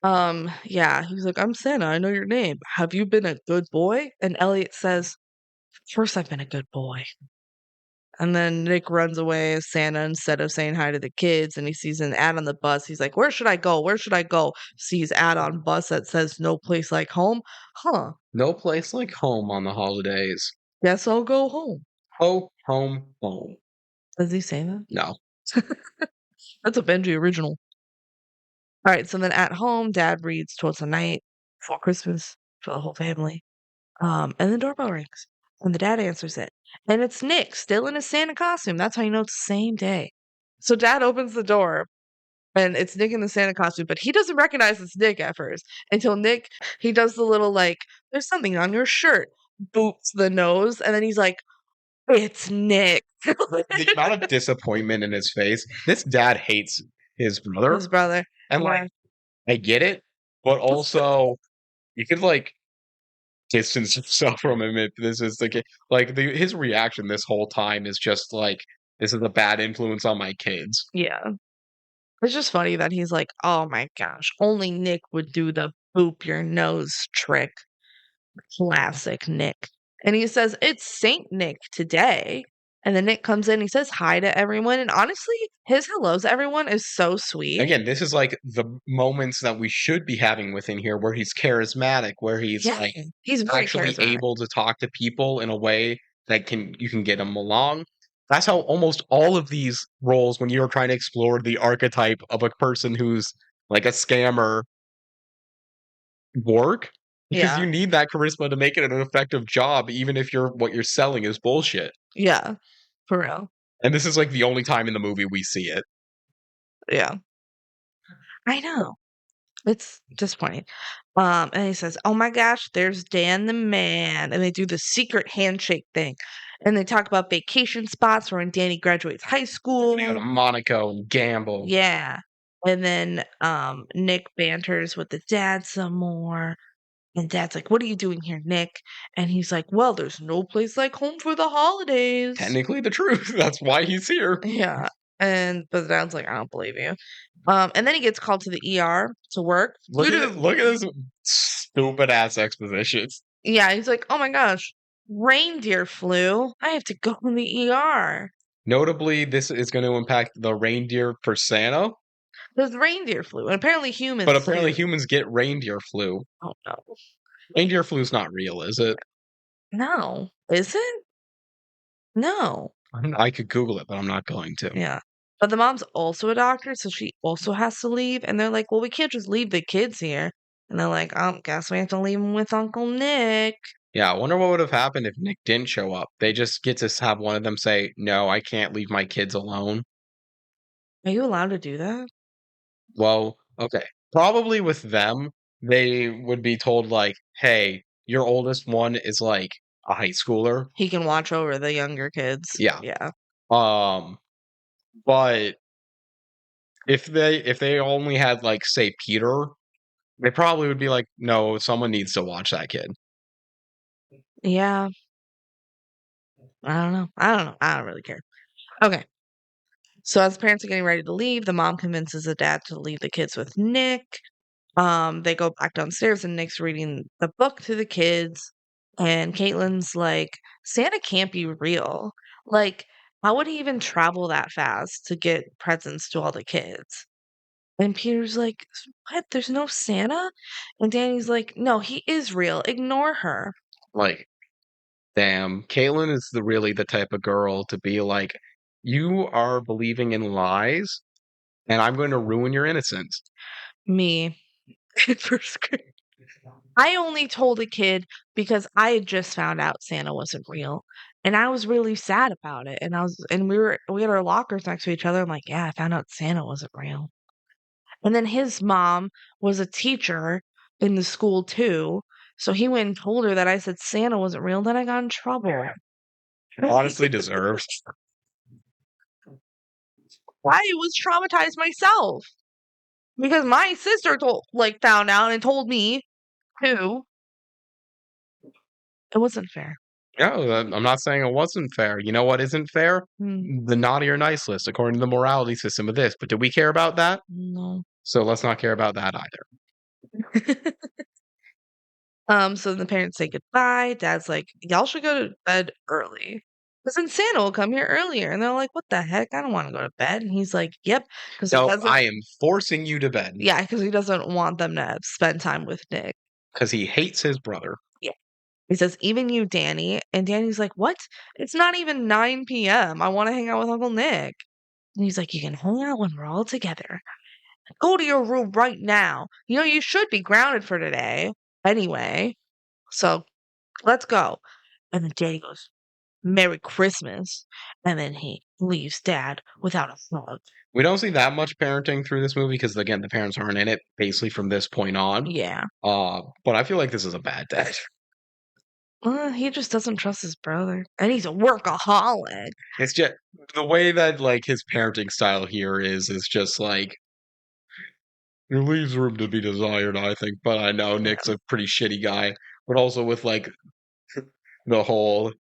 yeah, he's like, I'm Santa. I know your name. Have you been a good boy? And Elliot says, of course I've been a good boy. And then Nick runs away as Santa instead of saying hi to the kids, and he sees an ad on the bus. He's like, where should I go? Where should I go? Sees ad on bus that says no place like home. Huh. No place like home on the holidays. Guess I'll go home. Home, home. Does he say that? No. That's a Benji original. All right, so then at home, Dad reads Twas the Night before Christmas for the whole family. And the doorbell rings, and the dad answers it, and it's Nick, still in his Santa costume. That's how you know it's the same day. So Dad opens the door, and it's Nick in the Santa costume, but he doesn't recognize it's Nick at first until Nick he does the little like, "There's something on your shirt," boops the nose, and then he's like, "It's Nick." The amount of disappointment in his face. This dad hates his brother. His brother. And like, I get it, but also you could like distance yourself from him if this is his reaction this whole time is just like, this is a bad influence on my kids. Yeah. It's just funny that he's like, "Oh my gosh, only Nick would do the boop your nose trick." Classic Nick. And he says, "It's Saint Nick today." And then Nick comes in, he says hi to everyone. And honestly, his hellos to everyone is so sweet. Again, this is like the moments that we should be having within here where he's charismatic, where he's Yeah, like he's very actually charismatic. able to talk to people in a way that you can get them along. That's how almost all of these roles, when you're trying to explore the archetype of a person who's like a scammer, work, because Yeah. you need that charisma to make it an effective job, even if what you're selling is bullshit. Yeah. For real. And this is like the only time in the movie we see it. Yeah. I know. It's disappointing. And he says, "Oh my gosh, there's Dan the man." And they do the secret handshake thing. And they talk about vacation spots for when Danny graduates high school. They go to Monaco and gamble. Yeah. And then Nick banters with the dad some more. And Dad's like, "What are you doing here, Nick?" And he's like, "Well, there's no place like home for the holidays." Technically the truth. That's why he's here. Yeah. But the dad's like, "I don't believe you." And then he gets called to the ER to work. Look at this stupid ass exposition. Yeah, he's like, "Oh my gosh, reindeer flu. I have to go in the ER." Notably, this is going to impact the reindeer for Santa, There's reindeer flu, and apparently humans. but apparently do. humans get reindeer flu. Oh no. Reindeer flu's not real, is it? No. Is it? No. I could Google it, but I'm not going to. Yeah. But the mom's also a doctor, so she also has to leave. And they're like, "Well, we can't just leave the kids here." And they're like, guess we have to leave them with Uncle Nick." Yeah, I wonder what would have happened if Nick didn't show up. They just get to have one of them say, "No, I can't leave my kids alone." Are you allowed to do that? Well, okay. Probably with them, they would be told like, "Hey, your oldest one is like a high schooler." He can watch over the younger kids. Yeah. Yeah. But if they only had like say Peter, they probably would be like, "No, someone needs to watch that kid." Yeah. I don't know. I don't really care. Okay. So as the parents are getting ready to leave, the mom convinces the dad to leave the kids with Nick. They go back downstairs and Nick's reading the book to the kids. And Caitlin's like, "Santa can't be real. Like, how would he even travel that fast to get presents to all the kids? And Peter's like, "What? There's no Santa?" And Danny's like, "No, he is real. Ignore her." Like, damn, Caitlyn is really the type of girl to be like, you are believing in lies, and I'm going to ruin your innocence. Me in first grade. I only told a kid because I had just found out Santa wasn't real, and I was really sad about it. And we had our lockers next to each other. I'm like, "Yeah, I found out Santa wasn't real." And then his mom was a teacher in the school too, so he went and told her that I said Santa wasn't real. Then I got in trouble. Honestly deserved. I was traumatized myself because my sister found out and told me too. It wasn't fair. No, I'm not saying it wasn't fair. You know what isn't fair? Mm, The naughty or nice list, according to the morality system of this. But do we care about that? no. So let's not care about that either. So the parents say goodbye. Dad's like, "Y'all should go to bed early. Because then Santa will come here earlier." And they're like, "What the heck? I don't want to go to bed." And he's like, "Yep." Because he No, doesn't, I am forcing you to bed yeah, because he doesn't want them to spend time with Nick. because he hates his brother. Yeah. He says, "Even you, Danny." And Danny's like, "What? It's not even 9 p.m. I want to hang out with Uncle Nick." And he's like, "You can hang out when we're all together. Go to your room right now. You know, you should be grounded for today anyway. So let's go." And then Danny goes, "Merry Christmas." And then he leaves Dad without a hug. We don't see that much parenting through this movie because, again, the parents aren't in it basically from this point on. Yeah. But I feel like this is a bad dad. He just doesn't trust his brother. And he's a workaholic. It's just the way that like his parenting style here is just like it leaves room to be desired, I think. But I know Yeah. Nick's a pretty shitty guy, but also with like the whole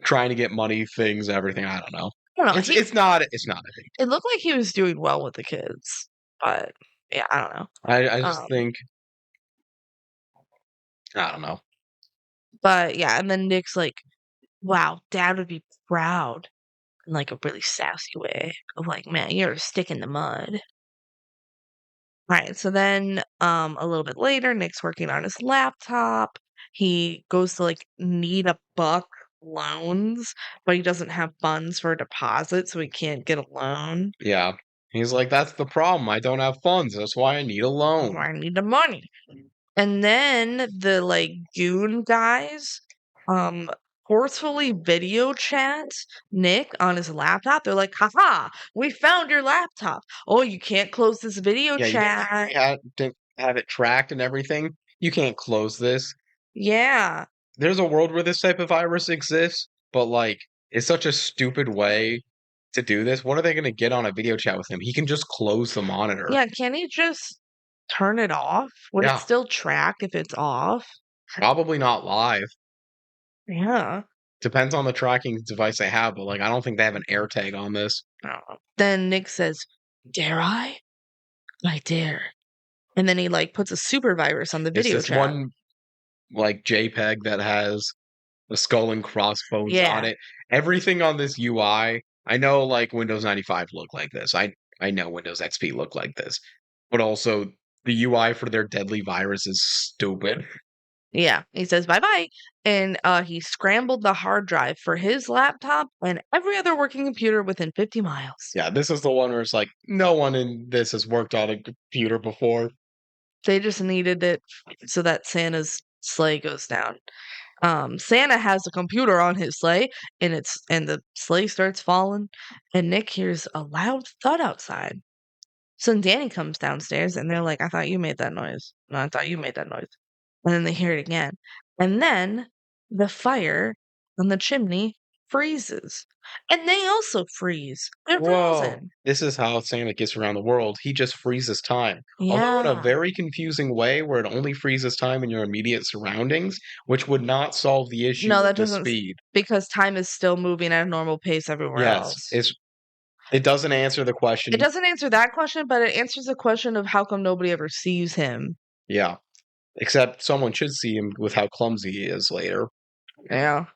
trying to get money things, everything. I don't know. I don't know. It's not a thing. It looked like he was doing well with the kids. But yeah, I don't know. I just Um, think I don't know. but yeah, and then Nick's like, "Wow, Dad would be proud," in like a really sassy way of like, "Man, you're a stick in the mud." Right. So then a little bit later, Nick's working on his laptop. He goes to like need a buck loans, but he doesn't have funds for a deposit, so he can't get a loan. Yeah. He's like, that's the problem. I don't have funds. That's why I need a Or loan. I need the money. And then the like goon guys um forcefully video chat Nick on his laptop. They're like, "Haha, we found your laptop. Oh, you can't close this video Yeah, you chat." to have it tracked and everything. You can't close this. Yeah. There's a world where this type of virus exists, but like it's such a stupid way to do this. What are they going to get on a video chat with him? He can just close the monitor. Yeah, can he just turn it off? Would it Yeah, still track if it's off? probably not live. Yeah. Depends on the tracking device they have, but like I don't think they have an AirTag on this. I don't know. Then Nick says, "Dare I? I dare." And then he like puts a super virus on the It's video this chat. one like JPEG that has the skull and crossbones on Yeah. it. Everything on this UI, I know like Windows 95 look like this. I know Windows XP look like this. But also the UI for their deadly virus is stupid. Yeah. He says bye-bye. And he scrambled the hard drive for his laptop and every other working computer within 50 miles. Yeah, this is the one where it's like no one in this has worked on a computer before. They just needed it so that Santa's sleigh goes down. Santa has a computer on his sleigh, and the sleigh starts falling, and Nick hears a loud thud outside. So then Danny comes downstairs, and they're like, "I thought you made that noise. No, I thought you made that noise." And then they hear it again, and then the fire on the chimney freezes, and they also freeze. They're Whoa. frozen. This is how Santa gets around the world. He just freezes time. Although in a Yeah. very confusing way where it only freezes time in your immediate surroundings, which would not solve the No, issue of that the doesn't, speed. because time is still moving at a normal pace everywhere Yes, else. it doesn't answer the It question. doesn't answer that question, but it answers the question of how come nobody ever sees him. Yeah. Except someone should see him with how clumsy he is later. Yeah.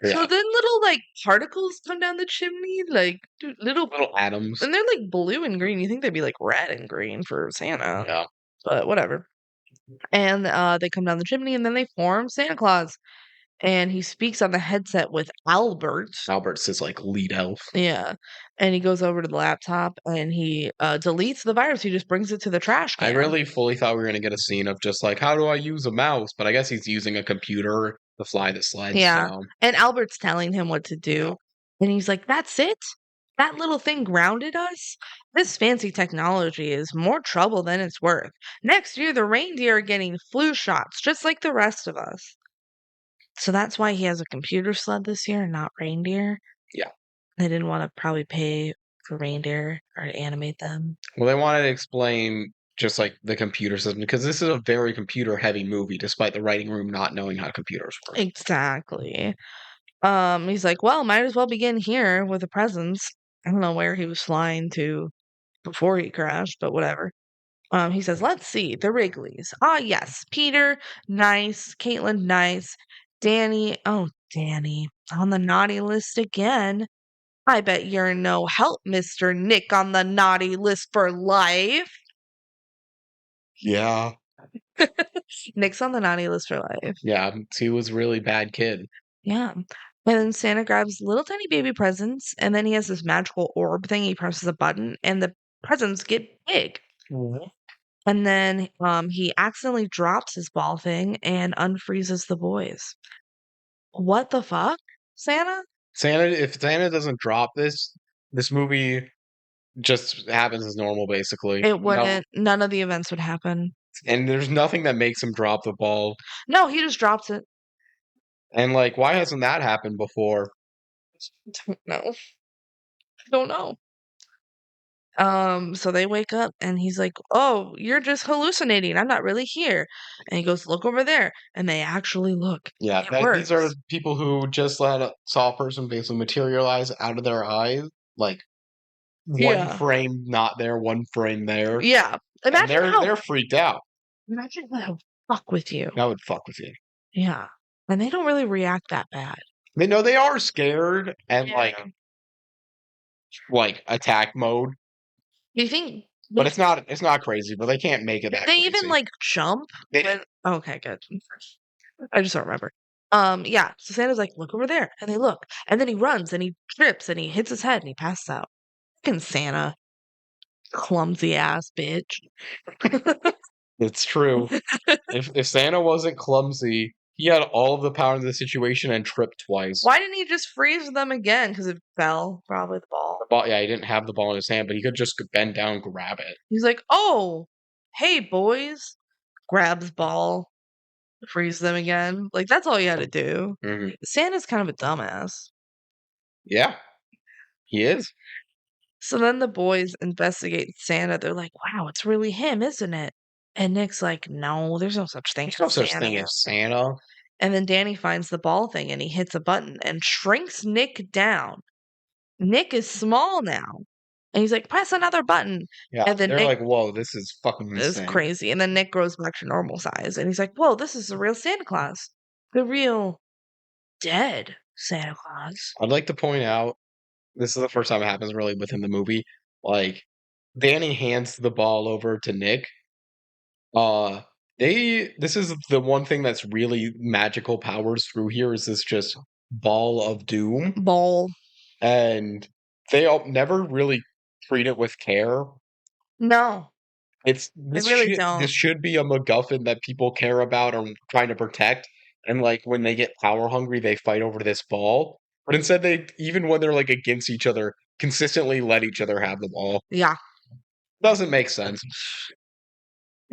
So Yeah. then little like particles come down the chimney, like little, Little atoms. and they're like blue and green. You think they'd be like red and green for Santa, Yeah. but whatever. And they come down the chimney, and then they form Santa Claus. And he speaks on the headset with Albert. Albert's his like lead elf. Yeah. And he goes over to the laptop and he deletes the virus. He just brings it to the trash I can. really fully thought we were gonna get a scene of just like, how do I use a mouse? But I guess he's using a computer to fly the sled. Yeah. So And Albert's telling him what to do. And he's like, that's it? That little thing grounded us? This fancy technology is more trouble than it's worth. Next year, the reindeer are getting flu shots, just like the rest of us. So that's why he has a computer sled this year and not reindeer. Yeah. They didn't want to probably pay for reindeer or to animate them. Well, they wanted to explain just like the computer system because this is a very computer heavy movie, despite the writing room not knowing how computers work. Exactly. He's like, well, might as well begin here with the presents. I don't know where he was flying to before he crashed, but whatever. He says, let's see, the Wrigleys. Ah, yes, Peter, nice. Caitlin, nice. Danny, oh, Danny, on the naughty list again. I bet you're no help, Mr. Nick, on the naughty list for life. Yeah. Nick's on the naughty list for life. Yeah. He was a really bad kid. Yeah. And then Santa grabs little tiny baby presents, and then he has this magical orb thing. He presses a button, and the presents get big. And then he accidentally drops his ball thing and unfreezes the boys. What the fuck, Santa? If Santa doesn't drop this movie just happens as normal, basically. It wouldn't. None of the events would happen. And there's nothing that makes him drop the ball. No, he just drops it. And like, why hasn't that happened before? No. Don't know. So they wake up and he's like, oh, you're just hallucinating. I'm not really here. And he goes, look over there. And they actually look. Yeah, It works. these are people who just saw a person basically materialize out of their eyes, like one frame not there, one frame there. Yeah. And they're freaked out. Imagine that would fuck with you. That would fuck with you. Yeah. And they don't really react that bad. They know they are scared and like attack mode. Do you think But it's not crazy, but they can't make it that they crazy. even like jump? Okay, good. I just don't remember. Yeah. So Santa's like, look over there. And they look. And then he runs and he trips and he hits his head and he passes out. Fucking Santa. Clumsy ass bitch. It's true. If Santa wasn't clumsy, he had all of the power in the situation and tripped twice. Why didn't he just freeze them again? Because it fell, probably the ball. Yeah, he didn't have the ball in his hand, but he could just bend down, grab it. He's like, oh, hey, boys. Grabs ball, freeze them again. Like, that's all he had to do. Mm-hmm. Santa's kind of a dumbass. Yeah, he is. So then the boys investigate Santa. They're like, wow, it's really him, isn't it? And Nick's like, no, there's no such thing. There's no such thing as Santa. And then Danny finds the ball thing and he hits a button and shrinks Nick down. Nick is small now. And he's like, press another button. Yeah, and then they're Nick, like, whoa, this is fucking insane. This is crazy. And then Nick grows back to normal size. And he's like, whoa, this is the real Santa Claus. The real dead Santa Claus. I'd like to point out, this is the first time it happens really within the movie. Like, Danny hands the ball over to Nick. This is the one thing that's really magical powers through here is this just ball of doom. Ball. And they all never really treat it with care. No. This should be a MacGuffin that people care about or trying to protect. And like when they get power hungry, they fight over this ball. But instead, they even when they're like against each other, consistently let each other have the ball. Yeah. Doesn't make sense.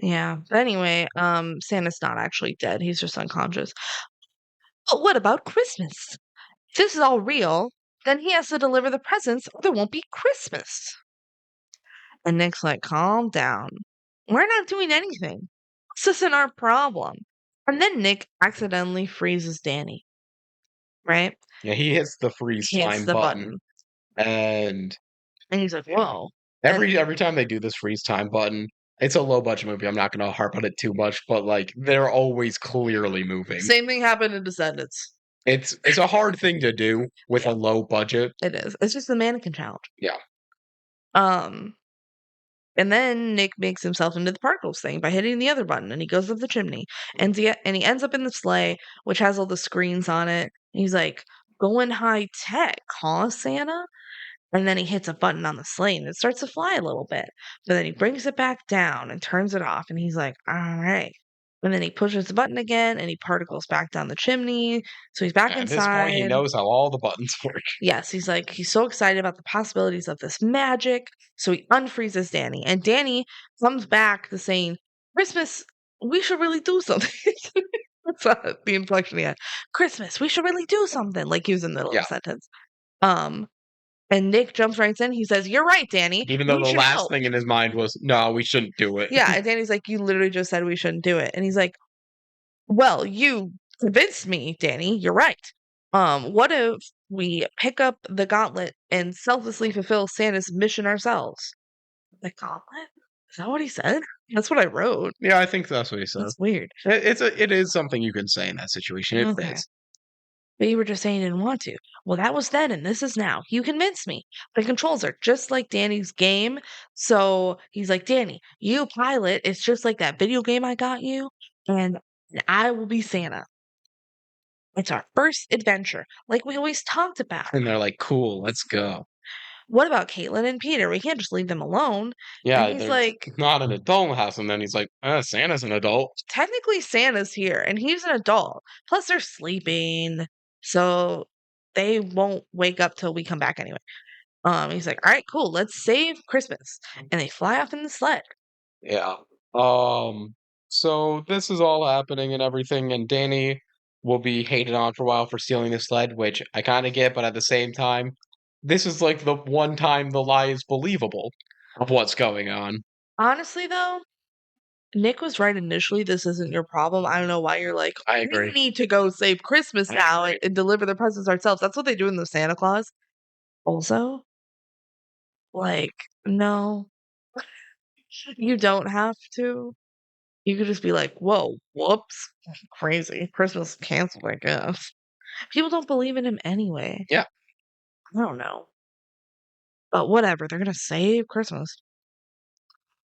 Yeah. But anyway, Santa's not actually dead. He's just unconscious. But what about Christmas? If this is all real, then he has to deliver the presents or there won't be Christmas. And Nick's like, calm down. We're not doing anything. This isn't our problem. And then Nick accidentally freezes Danny. Right? Yeah, he hits the freeze time button. And he's like, whoa. Every time they do this freeze time button, it's a low budget movie. I'm not going to harp on it too much, but like they're always clearly moving. Same thing happened in Descendants. It's a hard thing to do with a low budget. It is. It's just the mannequin challenge. Yeah. Um, and then Nick makes himself into the particles thing by hitting the other button, and he goes up the chimney, and he ends up in the sleigh, which has all the screens on it. And he's like, "Going high tech, huh, Santa?" And then he hits a button on the sleigh, and it starts to fly a little bit. But then he brings it back down and turns it off, and he's like, "All right." And then he pushes the button again, and he particles back down the chimney. So he's back At this point, he inside. knows how all the buttons work. Yes, he's so excited about the possibilities of this magic. So he unfreezes Danny, and Danny comes back to saying, "Christmas, we should really do something." That's not the inflection he had. "Christmas, we should really do something." Like he was in the middle of Yeah. a sentence. Um, and Nick jumps right in. He says, "You're right, Danny. Even though We the should last help." thing in his mind was, no, we shouldn't do it. Yeah, and Danny's like, "You literally just said we shouldn't do it." And he's like, "Well, you convinced me, Danny. You're right. What if we pick up the gauntlet and selflessly fulfill Santa's mission ourselves?" The gauntlet? Is that what he said? That's what I wrote. Yeah, I think that's what he said. That's weird. It is something you can say in that situation. It Okay. fits. But you were just saying you didn't want to. Well, that was then, and this is now. You convinced me. The controls are just like Danny's game. So he's like, "Danny, you pilot. It's just like that video game I got you, and I will be Santa. It's our first adventure, like we always talked about." And they're like, cool, let's go. "What about Caitlin and Peter? We can't just leave them alone." And Yeah, he's they're like, not an adult house. And then he's like, Santa's an adult. "Technically, Santa's here, and he's an adult. Plus, they're sleeping, so they won't wake up till we come back anyway." He's like, "All right, cool. Let's save Christmas." And they fly off in the sled. Yeah. So this is all happening and everything, and Danny will be hated on for a while for stealing the sled, which I kind of get, but at the same time, this is like the one time the lie is believable of what's going on. Honestly, though, Nick was right initially. This isn't your problem. I don't know why you're like, I "We agree. need to go save Christmas I now agree. and deliver the presents ourselves." That's what they do in the Santa Claus. Also, like, no, you don't have to. You could just be like, "Whoa, whoops, crazy. Christmas canceled, I guess." People don't believe in him anyway. Yeah. I don't know. But whatever, they're gonna save Christmas.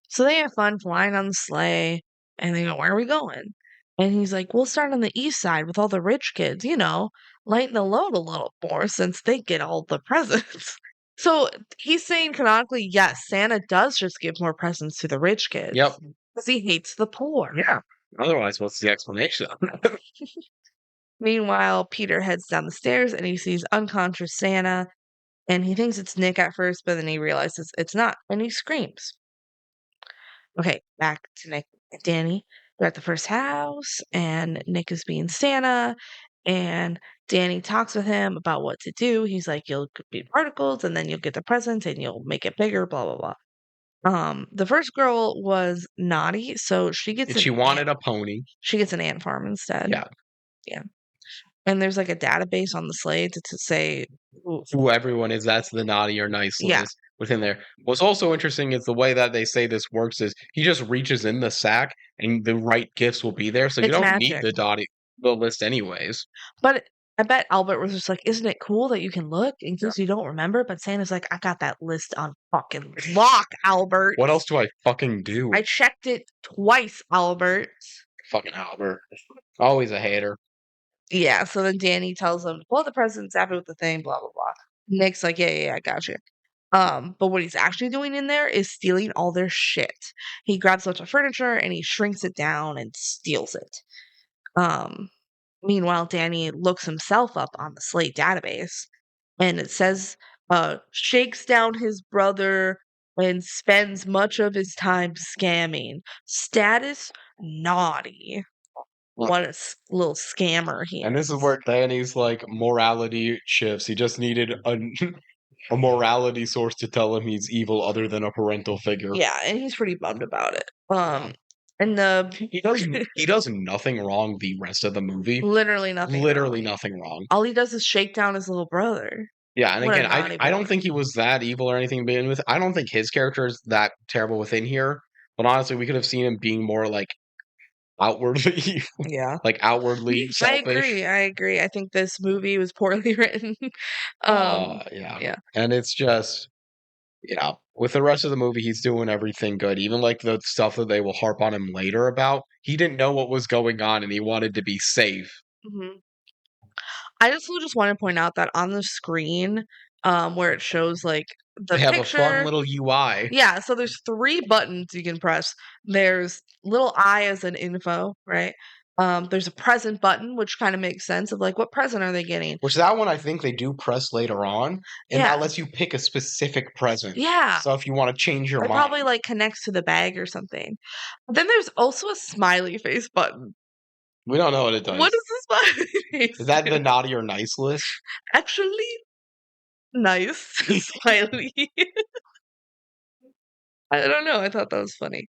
So they have fun flying on the sleigh, and they go, "Where are we going?" And he's like, "We'll start on the east side with all the rich kids, lighten the load a little more since they get all the presents." So he's saying canonically, yes, Santa does just give more presents to the rich kids Yep. because he hates the poor. Yeah. Otherwise, what's the explanation? Meanwhile, Peter heads down the stairs and he sees unconscious Santa, and he thinks it's Nick at first, but then he realizes it's not, and he screams. Okay, back to Nick and Danny. They're at the first house, and Nick is being Santa, and Danny talks with him about what to do. He's like, "You'll be particles, and then you'll get the presents, and you'll make it bigger." Blah blah blah. The first girl was naughty, so she gets She wanted a pony. she gets an ant farm instead. Yeah. Yeah, and there's like a database on the slate to say Who everyone is, that's the naughty or nice yeah, list within there. What's also interesting is the way that they say this works is he just reaches in the sack and the right gifts will be there. So you it's don't need magic. the list anyways. But I bet Albert was just like, "Isn't it cool that you can look in case you don't remember?" But Santa's like, "I got that list on fucking lock, Albert. What else do I fucking do? I checked it twice, Albert." Fucking Albert. Always a hater. Yeah, so then Danny tells him, "Well, the president's happy with the thing, blah, blah, blah." Nick's like, "Yeah, yeah, yeah, I got you." But what he's actually doing in there is stealing all their shit. He grabs a bunch of furniture and he shrinks it down and steals it. Um, Meanwhile, Danny looks himself up on the Slate database, and it says, shakes down his brother and spends much of his time scamming. Status naughty. What a little scammer he And this is. is where Danny's like morality shifts. He just needed a morality source to tell him he's evil other than a parental figure. Yeah, and he's pretty bummed about it. And the He does nothing wrong the rest of the movie. literally nothing. Literally wrong. nothing wrong. All he does is shake down his little brother. Yeah, and What a again, naughty I don't boy. think he was that evil or anything to begin with. I don't think his character is that terrible within here. But honestly, we could have seen him being more like outwardly evil, Yeah. like outwardly selfish. I agree. I think this movie was poorly written. Um, Yeah. yeah. And it's just, yeah, with the rest of the movie, he's doing everything good. Even like the stuff that they will harp on him later about, he didn't know what was going on and he wanted to be safe. Mhm. I just want to point out that on the screen, where it shows like the They have a fun picture. little UI, Yeah, so there's 3 buttons you can press. There's little I as an info, right? There's a present button, which kind of makes sense of like what present are they getting? which that one I think they do press later on, and that Yeah. lets you pick a specific present. Yeah. So if you want to change your It mind, probably like connects to the bag or something. But then there's also a smiley face button. we don't know what it What does. does the smiley Is face that do? the naughty or nice list? Actually, nice smiley. I don't know. I thought that was funny.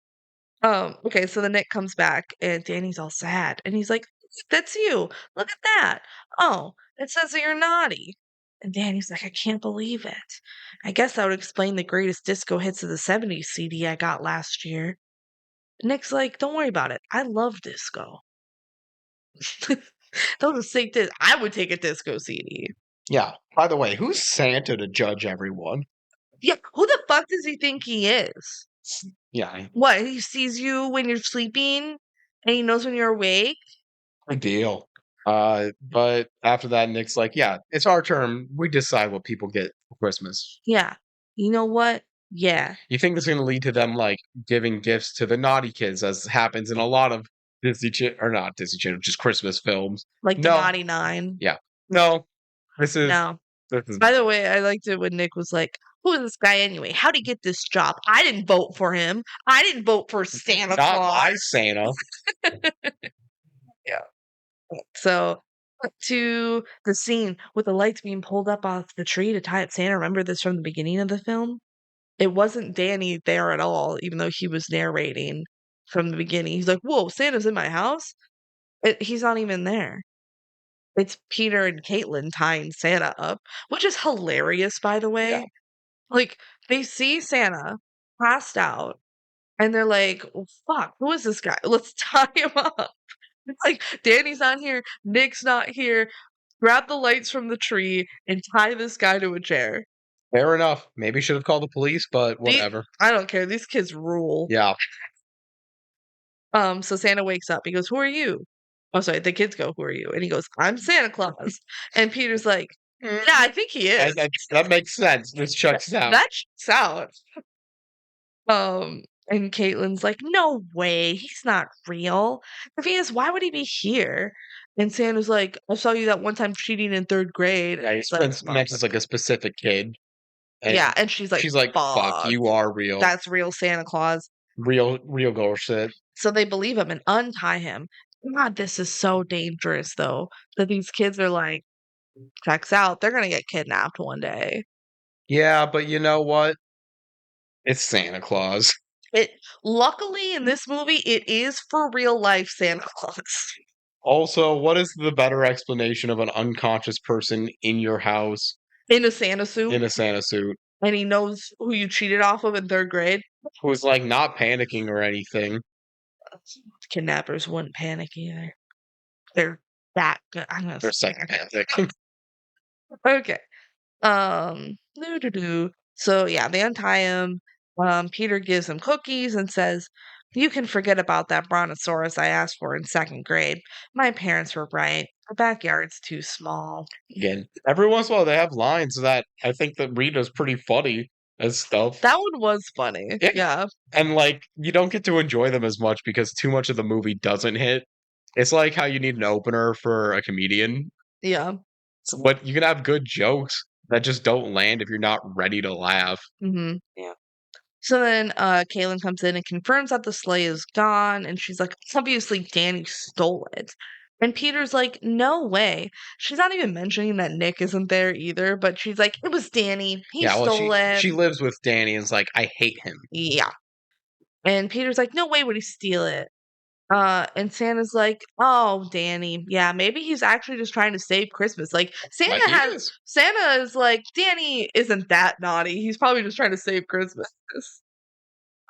Okay, so the Nick comes back and Danny's all sad and he's like, "That's you. Look at that. Oh, it says that you're naughty." And Danny's like, "I can't believe it. I guess that would explain the greatest disco hits of the 70s CD I got last year." Nick's like, "Don't worry about it. I love disco." Those are sick disc. I would take a disco CD. Yeah. By the way, who's Santa to judge everyone? Yeah, who the fuck does he think he is? Yeah, What, he sees you when you're sleeping and he knows when you're awake? big deal. But after that, Nick's like, "Yeah, it's our turn. We decide what people get for Christmas." Yeah. You know what? Yeah. You think it's going to lead to them like giving gifts to the naughty kids, as happens in a lot of or not Disney Channel, just Christmas films? Like the No, Naughty Nine. yeah, no. This is No. this is By the way, I liked it when Nick was like, "Who is this guy anyway? How'd he get this job? I didn't vote for him. I didn't vote for Santa not Claus." my Santa. Yeah. So cut to the scene with the lights being pulled up off the tree to tie up Santa. Remember this from the beginning of the film? It wasn't Danny there at all, even though he was narrating from the beginning. He's like, "Whoa, Santa's in my house?" He's not even there. It's Peter and Caitlin tying Santa up, which is hilarious, by the Yeah, way. Like, they see Santa passed out, and they're like, "Well, fuck, who is this guy? Let's tie him up." It's like, Danny's not here, Nick's not here. Grab the lights from the tree and tie this guy to a chair. fair enough. Maybe should have called the police, but The whatever. I don't care. These kids rule. Yeah, So Santa wakes up. He goes, "Who are you?" Oh, sorry. The kids go, "Who are you?" And he goes, "I'm Santa Claus." And Peter's like, "Yeah, I think he is. that makes sense. This checks out. That checks out." And Caitlin's like, "No way. He's not real. If he is, why would he be here?" And Santa's like, "I saw you that one time cheating in 3rd grade." Yeah, he It's like, mentions like a specific kid, yeah, and and she's like, she's like, "Fuck, "Fuck, you are real, that's real Santa Claus." real girl shit." So they believe him and untie him. God, this is so dangerous, though, that these kids are like, checks out, they're gonna get kidnapped one day. Yeah, but you know what? It's Santa Claus. It luckily in this movie, it is for real life Santa Claus Also, what is the better explanation of an unconscious person in your house in a Santa suit, in a Santa suit and he knows who you cheated off of in 3rd grade. who's like not panicking or anything? Kidnappers wouldn't panic either. They're that good. I'm gonna They're swear. psychopathic. Okay. Doo-doo-doo. So yeah, they untie him. Peter gives him cookies and says, "You can forget about that brontosaurus I asked for in 2nd grade. My parents were right. The backyard's too small." Again, every once in a while they have lines that I think that Rita's pretty funny as stuff. That one was funny. Yeah. Yeah. And like you don't get to enjoy them as much because too much of the movie doesn't hit. It's like how you need an opener for a comedian. Yeah. So what you can have good jokes that just don't land if you're not ready to laugh. Mhm. Yeah. So then Kaylin comes in and confirms that the sleigh is gone, and she's like, "Obviously Danny stole it." And Peter's like, "No way." She's not even mentioning that Nick isn't there either, but she's like, "It was Danny. He Yeah, well stole it." she lives with Danny and is like, I hate him. Yeah. And Peter's like, "No way would he steal it." And Santa's like, "Oh, Danny. Yeah, maybe he's actually just trying to save Christmas." Like Like he is. Santa is like, "Danny isn't that naughty. He's probably just trying to save Christmas."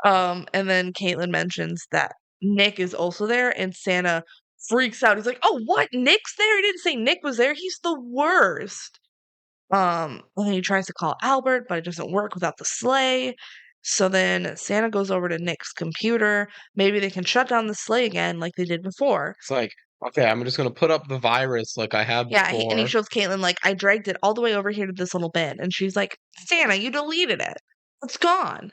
And then Caitlin mentions that Nick is also there, and Santa freaks out. He's like, "Oh, what? Nick's there? He didn't say Nick was there. He's the worst." And then he tries to call Albert, but it doesn't work without the sleigh. So then Santa goes over to Nick's computer. Maybe they can shut down the sleigh again like they did before. It's like, okay, I'm just gonna put up the virus like I had Yeah, and he before. shows Caitlin, like, I dragged it all the way over here to this little bin. And she's like, Santa, you deleted it. It's gone.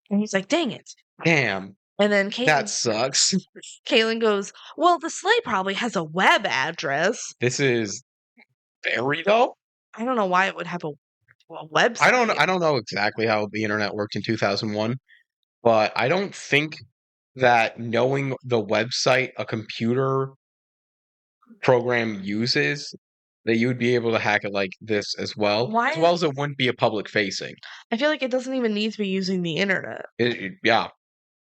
And he's like, dang it. Damn, And then that sucks. Caitlin goes, well, the sleigh probably has a web address. This is very though. I don't know why it would have a website. I don't know exactly how the internet worked in 2001, but I don't think that knowing the website a computer program uses, that you would be able to hack it like this as well. Why As well as it wouldn't be a public facing. I feel like it doesn't even need to be using the internet. Yeah.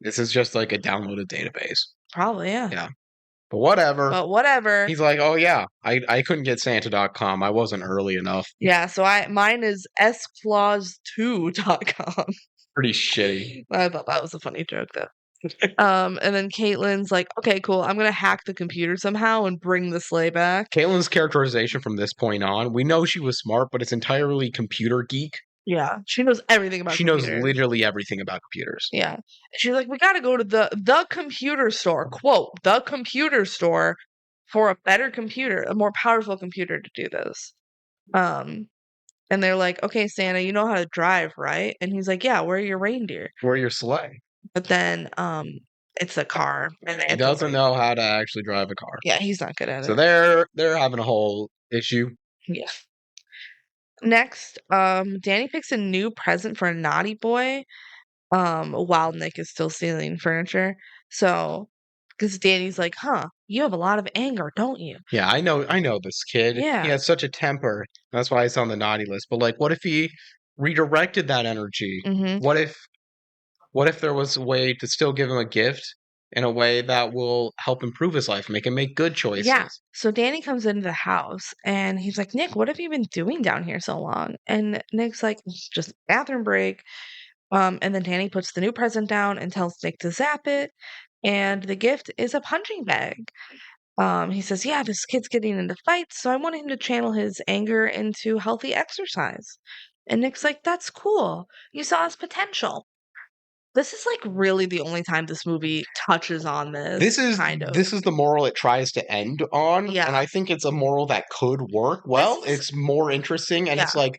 This is just like a downloaded database. Probably, yeah. Yeah. But whatever. But whatever. He's like, oh yeah, I couldn't get Santa.com. I wasn't early enough. Yeah, so mine is sflaws2.com. Pretty shitty. I thought that was a funny joke though. And then Caitlin's like, okay, cool. I'm gonna hack the computer somehow and bring the sleigh back. Caitlin's characterization from this point on, we know she was smart, but it's entirely computer geek. Yeah, she knows everything about She computers. knows literally everything about computers. Yeah. She's like, we gotta go to the computer store, quote, the computer store for a better computer, a more powerful computer to do this. And they're like, okay, Santa, you know how to drive, right? And he's like, yeah, where are your reindeer? Where are your sleigh? But then it's a car. And He doesn't know how to actually drive a car. Yeah, he's not good at it. So they're having a whole issue. Yeah. Next, Danny picks a new present for a naughty boy, while Nick is still stealing furniture. So, because Danny's like, huh, you have a lot of anger, don't you? Yeah, I know this kid. Yeah. He has such a temper. That's why it's on the naughty list. But like, what if he redirected that energy? Mm-hmm. What if there was a way to still give him a gift in a way that will help improve his life, make him make good choices? Yeah. So Danny comes into the house and he's like, Nick, what have you been doing down here so long? And Nick's like, it's just a bathroom break. And then Danny puts the new present down and tells Nick to zap it. And the gift is a punching bag. He says, yeah, this kid's getting into fights, so I want him to channel his anger into healthy exercise. And Nick's like, that's cool. You saw his potential. This is like really the only time this movie touches on this. This is the moral it tries to end on. Yeah. And I think it's a moral that could work well. It's more interesting, and it's like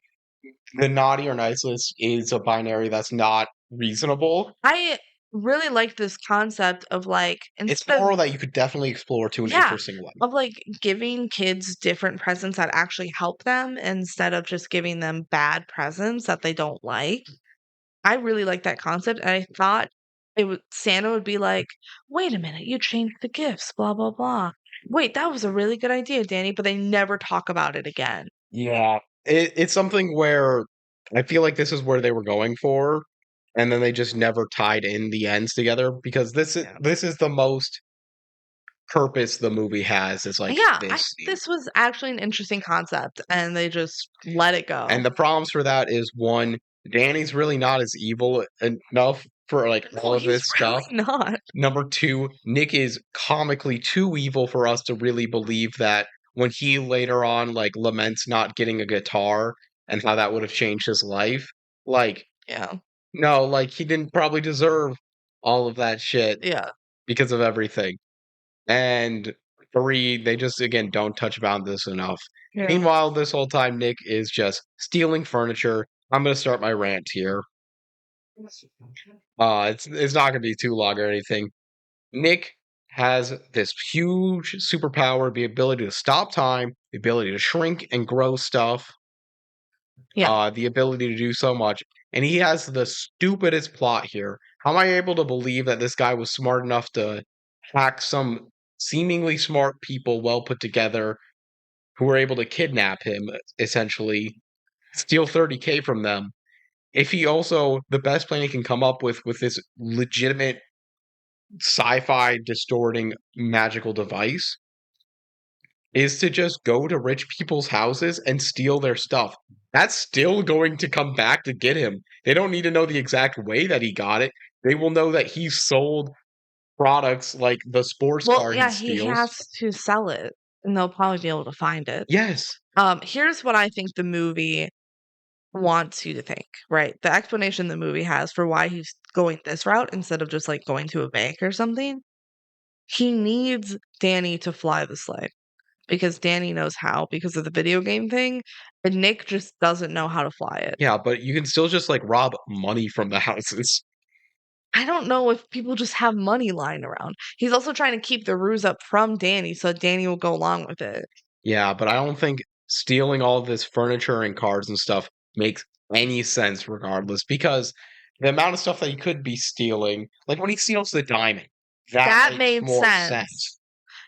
the naughty or nice list is a binary that's not reasonable. I really like this concept of like it's moral that you could definitely explore to an interesting one. Of like giving kids different presents that actually help them instead of just giving them bad presents that they don't like. I really like that concept, and I thought Santa would be like, wait a minute, you changed the gifts, blah blah blah. Wait, that was a really good idea, Danny, but they never talk about it again. Yeah. It's something where I feel like this is where they were going for, and then they just never tied in the ends together, because this is the most purpose the movie has, is like this was actually an interesting concept, and they just let it go. And the problems for that is, one, Danny's really not as evil enough for like all of this stuff. Not. Number two, Nick is comically too evil for us to really believe that when he later on like laments not getting a guitar and how that would have changed his life. Like, no, like he didn't probably deserve all of that shit. Yeah. Because of everything. And three, they just again don't touch about this enough. Yeah. Meanwhile, this whole time Nick is just stealing furniture. I'm gonna start my rant here. It's not gonna be too long or anything. Nick has this huge superpower, the ability to stop time, the ability to shrink and grow stuff. Yeah. The ability to do so much. And he has the stupidest plot here. How am I able to believe that this guy was smart enough to hack some seemingly smart people well put together who were able to kidnap him, essentially, steal $30K from them? If he also, the best plan he can come up with this legitimate sci-fi distorting magical device is to just go to rich people's houses and steal their stuff. That's still going to come back to get him. They don't need to know the exact way that he got it. They will know that he sold products like the sports Well, car he yeah, he steals. has to sell it, and they'll probably be able to find it. Yes. Here's what I think the movie wants you to think, right? The explanation the movie has for why he's going this route instead of just, like, going to a bank or something. He needs Danny to fly the sleigh because Danny knows how because of the video game thing, and Nick just doesn't know how to fly it. Yeah, but you can still just like rob money from the houses. I don't know if people just have money lying around. He's also trying to keep the ruse up from Danny so Danny will go along with it. Yeah, but I don't think stealing all this furniture and cars and stuff makes any sense regardless because the amount of stuff that he could be stealing, like when he steals the diamond, that That makes made more sense. sense.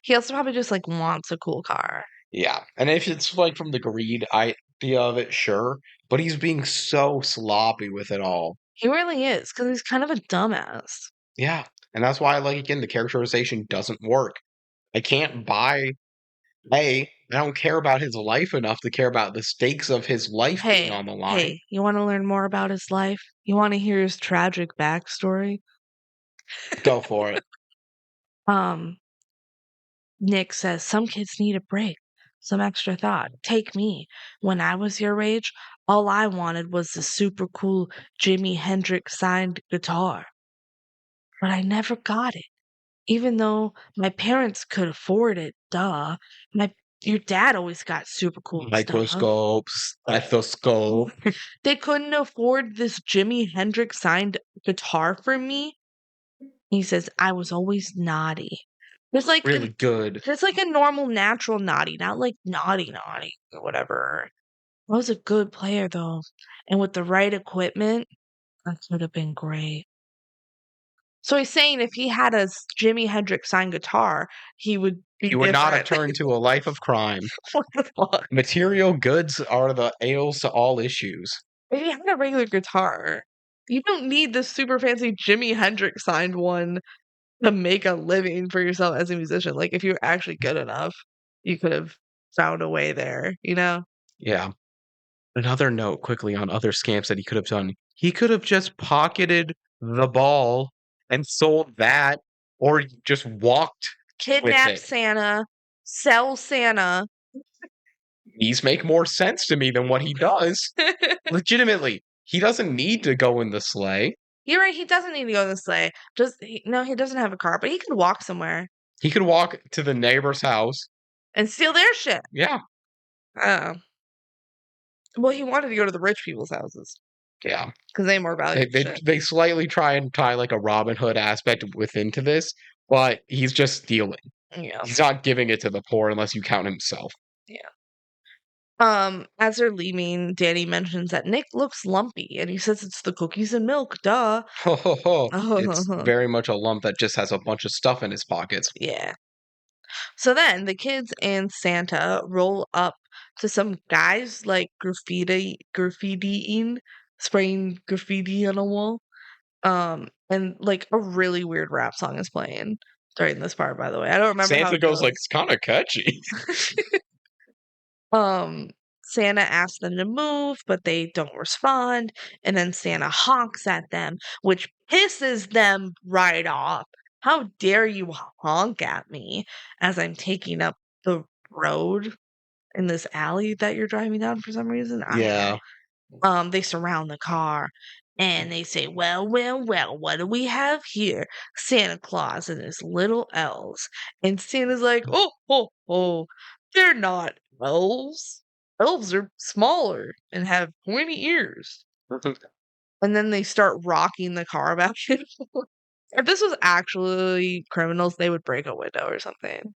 He also probably just, like, wants a cool car. Yeah. And if it's like from the greed idea of it, sure. But he's being so sloppy with it all. He really is because he's kind of a dumbass. Yeah. And that's why, like, again, the characterization doesn't work. I can't buy I don't care about his life enough to care about the stakes of his life being Hey, on the line. hey, you wanna learn more about his life? You wanna hear his tragic backstory? Go for it. Um, Nick says, "Some kids need a break, some extra thought. Take me. When I was your age, all I wanted was the super cool Jimi Hendrix signed guitar. But I never got it. Even though my parents could afford it, duh. My Your dad always got super cool stuff. Microscope, stethoscope. They couldn't afford this Jimi Hendrix signed guitar for me." He says, "I was always naughty." There's like Really an good. there's like a normal natural naughty, not like naughty or whatever. I was a good player though, and with the right equipment, I could have been great. So he's saying if he had a Jimi Hendrix signed guitar, he would be He would not have different. turned to a life of crime. What the fuck? Material goods are the ales to all issues. If he had a regular guitar, you don't need this super fancy Jimi Hendrix signed one to make a living for yourself as a musician. Like, if you're actually good enough, you could have found a way there, you know? Yeah. Another note quickly on other scams that he could have done. He could have just pocketed the ball and sold that, or just walked with Kidnap it. Santa, sell Santa. These make more sense to me than what he does. Legitimately, he doesn't need to go in the sleigh. You're right, he doesn't need to go this way. No, he doesn't have a car, but he could walk somewhere He could walk to the neighbor's house. and steal their shit. Yeah, Oh. Well, he wanted to go to the rich people's houses yeah. because they have more They, valuable they shit. they slightly try and tie like a Robin Hood aspect within to this, but he's just stealing. Yeah, He's not giving it to the poor unless you count himself. yeah. As they're leaving, Danny mentions that Nick looks lumpy, and he says it's the cookies and milk, duh. Ho ho ho! It's very much a lump that just has a bunch of stuff in his pockets. Yeah. So then the kids and Santa roll up to some guys like graffitiing, spraying graffiti on a wall. And like a really weird rap song is playing during this part, by the way. I don't remember how Santa it goes like, goes. it's kind of catchy. Um, Santa asks them to move, but they don't respond, and then Santa honks at them, which pisses them right off. How dare you honk at me as I'm taking up the road in this alley that you're driving down for some reason? I don't know. Yeah. They surround the car and they say, "Well, well, well, what do we have here? Santa Claus and his little elves." And Santa's like, "Oh, oh, oh, they're not elves. Elves are smaller and have pointy ears." And then they start rocking the car back and forth. If this was actually criminals, they would break a window or something.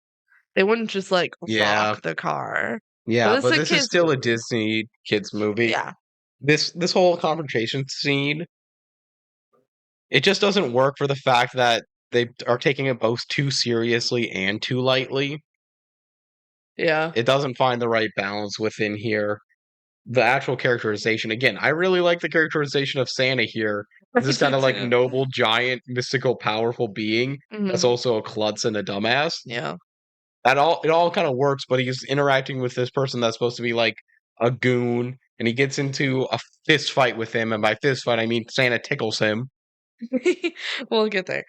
They wouldn't just like Yeah. rock the car. But Yeah, this is but a this is kids still a movie. Disney kids movie. Yeah. This whole confrontation scene, it just doesn't work for the fact that they are taking it both too seriously and too lightly. Yeah. It doesn't find the right balance within here. The actual characterization, again, I really like the characterization of Santa here. I This do kind of like too. noble, giant, mystical, powerful being that's Mhm. also a klutz and a dumbass. Yeah. It all kind of works, but he's interacting with this person that's supposed to be like a goon, and he gets into a fist fight with him, and by fist fight I mean Santa tickles him. We'll get there.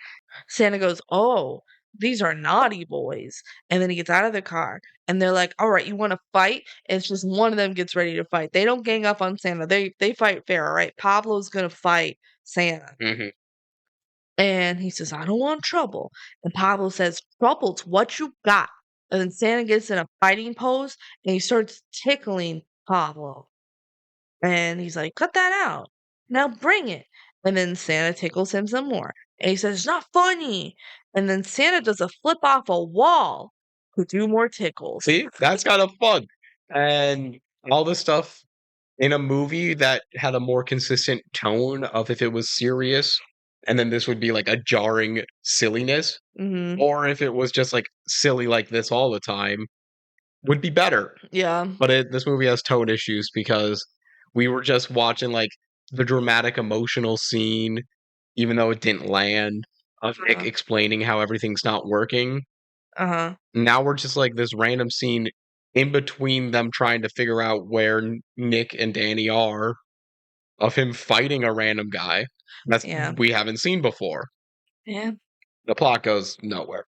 Santa goes, "Oh, these are naughty boys." And then he gets out of the car and they're like, "All right, you want to fight?" And it's just one of them gets ready to fight. They don't gang up on Santa. They fight fair, all right? Pablo's going to fight Santa. Hmm. And he says, "I don't want trouble." And Pablo says, "Trouble's what you got." And then Santa gets in a fighting pose and he starts tickling Pablo. And he's like, "Cut that out. Now bring it." And then Santa tickles him some more. And he says, "It's not funny." And then Santa does a flip off a wall to do more tickles. See, that's kind of fun. And all this stuff in a movie that had a more consistent tone of if it was serious, and then this would be like a jarring silliness, Hmm. or if it was just like silly like this all the time, would be better. Yeah. But this movie has tone issues because we were just watching like the dramatic emotional scene, even though it didn't land, of Nick Uh explaining how everything's not working. huh. Now we're just like this random scene in between them trying to figure out where Nick and Danny are, of him fighting a random guy that Yeah. we haven't seen before. Yeah. The plot goes nowhere.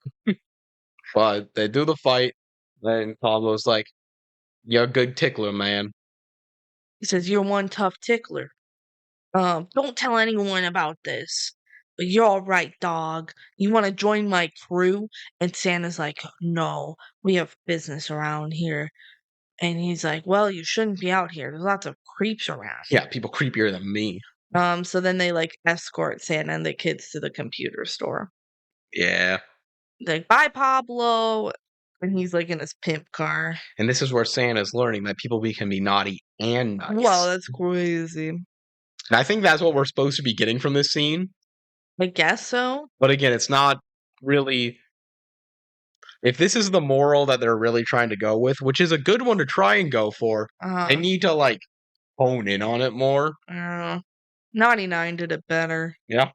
But they do the fight, and Pablo's like, "You're a good tickler, man." He says, "You're one tough tickler. Don't tell anyone about this. But you're all right, dog. You want to join my crew?" And Santa's like, "No, we have business around here." And he's like, "Well, you shouldn't be out here. There's lots of creeps around." Yeah, people creepier than me. So then they like escort Santa and the kids to the computer store. Yeah. They're like, "Bye, Pablo." And he's like in his pimp car. And this is where Santa's learning that can be naughty and Wow, nice. that's crazy. And I think that's what we're supposed to be getting from this scene. I guess so. But again, it's not really. If this is the moral that they're really trying to go with, which is a good one to try and go for, they Uh, need to like hone in on it more. I don't know. 99 did it better. Yeah.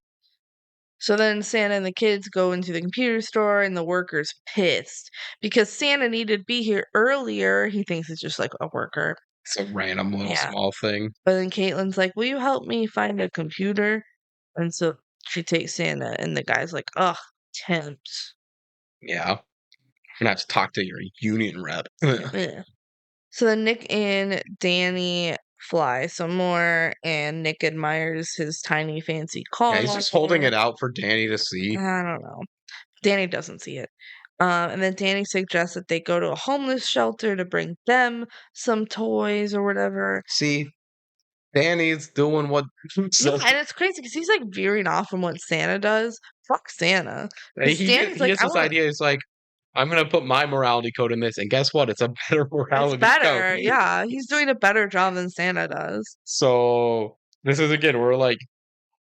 So then Santa and the kids go into the computer store and the worker's pissed because Santa needed to be here earlier. He thinks it's just like a worker. It's a random little Yeah. small thing. But then Caitlin's like, "Will you help me find a computer?" And so she takes Santa and the guy's like, "Ugh, temps." Yeah. I'm gonna have to talk to your union rep. Yeah. So then Nick and Danny fly some more and Nick admires his tiny fancy Yeah, car. he's just holding it out for Danny to see. I don't know. Danny doesn't see it. And then Danny suggests that they go to a homeless shelter to bring them some toys or whatever. See, Danny's doing what Yeah, and it's crazy because he's like veering off from what Santa does. Fuck Santa. Because Stan's he like, has "I this want to." idea. It's like, I'm gonna put my morality code in this, and guess what? It's a better It's morality code. better. Yeah, he's doing a better job than Santa does. So this is again, we're like,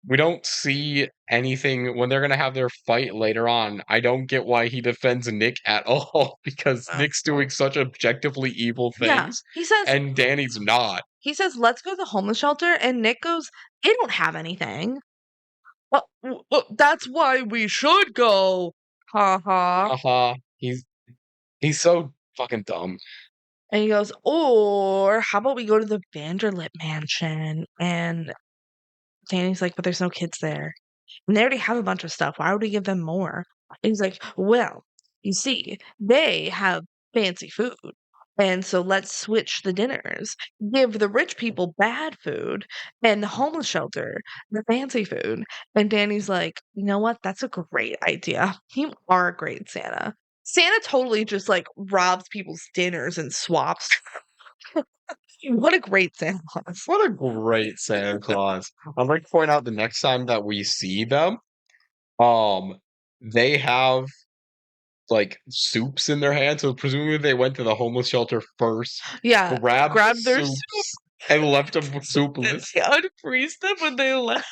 we don't see anything when they're gonna have their fight later on. I don't get why he defends Nick at all because Oh. Nick's doing such objectively evil Yeah, things, he says and Danny's not. "Let's go to the homeless shelter," and Nick goes, "They don't have anything." That's why we should go. Ha ha. Haha, he's so fucking dumb. And he goes, "Or how about we go to the Vanderlip mansion?" And Danny's like, "But there's no kids there. And they already have a bunch of stuff. Why would we give them more?" And he's like, "Well, you see, they have fancy food. And so let's switch the dinners. Give the rich people bad food and the homeless shelter the fancy food." And Danny's like, "You know what? That's a great idea. You are a great Santa." Santa totally just like robs people's dinners and swaps. What a great Santa Claus. What a great Santa Claus. I'd like to point out the next time that we see them, um, they have like soups in their hands. So presumably they went to the homeless shelter first, Yeah, grabbed the grab their soup. soups, and left them And soupless. they unfreeze them when they left.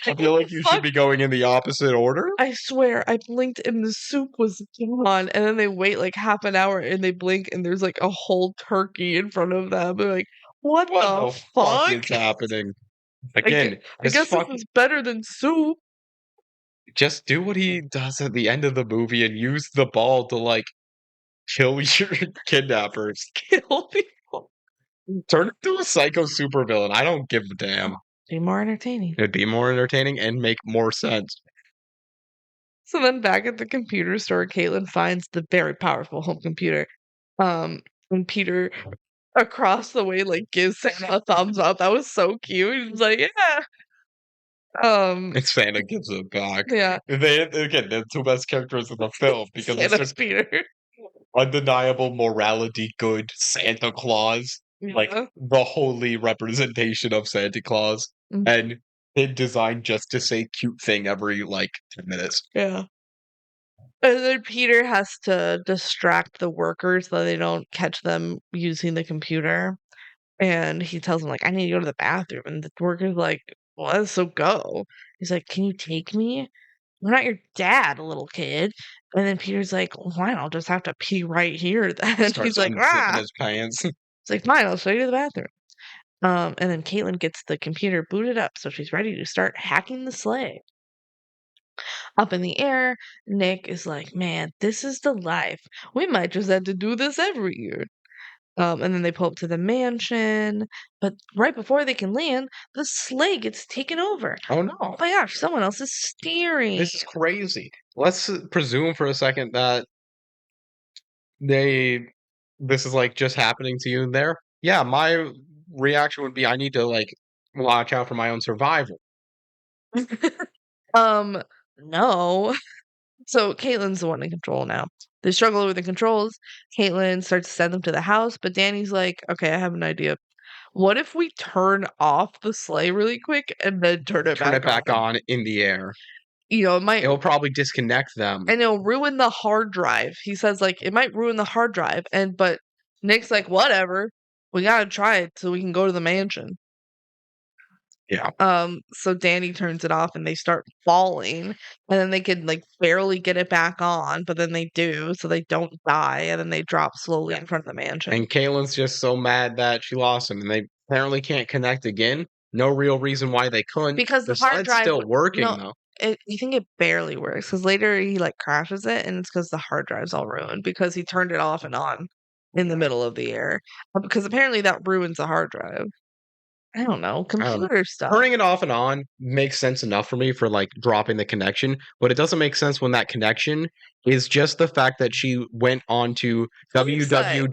I Like, feel what like the you fuck? should be going in the opposite order. I swear, I blinked and the soup was gone, and then they wait like half an hour and they blink and there's like a whole turkey in front of them. They're like, "What What the the fuck fuck?" is happening? I, gue- Again, I just guess this is better than soup. just do what he does at the end of the movie and use the ball to like kill your kidnappers. Kill people. Turn into a psycho supervillain. I don't give a damn. Be more entertaining. It'd be more entertaining and make more sense. So then back at the computer store, Caitlin finds the very powerful home computer. And Peter across the way like gives Santa a thumbs up. That was so cute. He's like, yeah. And Santa gives it back. Yeah. They again, they're the two best characters in the film because it's Santa's just Peter. undeniable morality, good Santa Claus, like Yeah. the holy representation of Santa Claus, Mm, and his design just to say cute thing every like 10 minutes. yeah. And then Peter has to distract the workers so they don't catch them using the computer. And he tells them, like, I need to go to the bathroom. And the worker's like, well, so go. He's like, can you take me? I'm not your dad, little kid. And then Peter's like, well, fine, I'll just have to pee right here then. He's Starts like, unzipping ah. his pants. It's like, fine, I'll show you to the bathroom. And then Caitlin gets the computer booted up, so she's ready to start hacking the sleigh. Up in the air, Nick is like, man, this is the life. We might just have to do this every year. And then they pull up to the mansion, but right before they can land, the sleigh gets taken over. Oh Oh no, my gosh, someone else is steering. this is crazy. Let's presume for a second that they this is like just happening to you there. Yeah, my reaction would be I need to like watch out for my own survival. Um, no. So Caitlin's the one in control now. They struggle with the controls. Caitlin starts to send them to the house, but Danny's like, okay, I have an idea. What if we turn off the sleigh really quick and then turn it Turn back it back on? on in the air. You know, it might, It'll probably disconnect them. and it'll ruin the hard drive. He says, like, it might ruin the hard drive. But Nick's like, whatever. We gotta try it so we can go to the mansion. Yeah. So Danny turns it off and they start falling, and then they can like barely get it back on, but then they do, so they don't die, and then they drop slowly in front of the mansion. And Kaylin's just so mad that she lost him, and they apparently can't connect again. No real reason why they couldn't. Because The the hard site's drive still working no, though. you think it barely works because later he like crashes it, and it's because the hard drive's all ruined because he turned it off and on in the middle of the air. Because apparently that ruins the hard drive. I don't know, I don't know. computer stuff. Turning it off and on makes sense enough for me for like dropping the connection, but it doesn't make sense when that connection is just the fact that she went on to Website.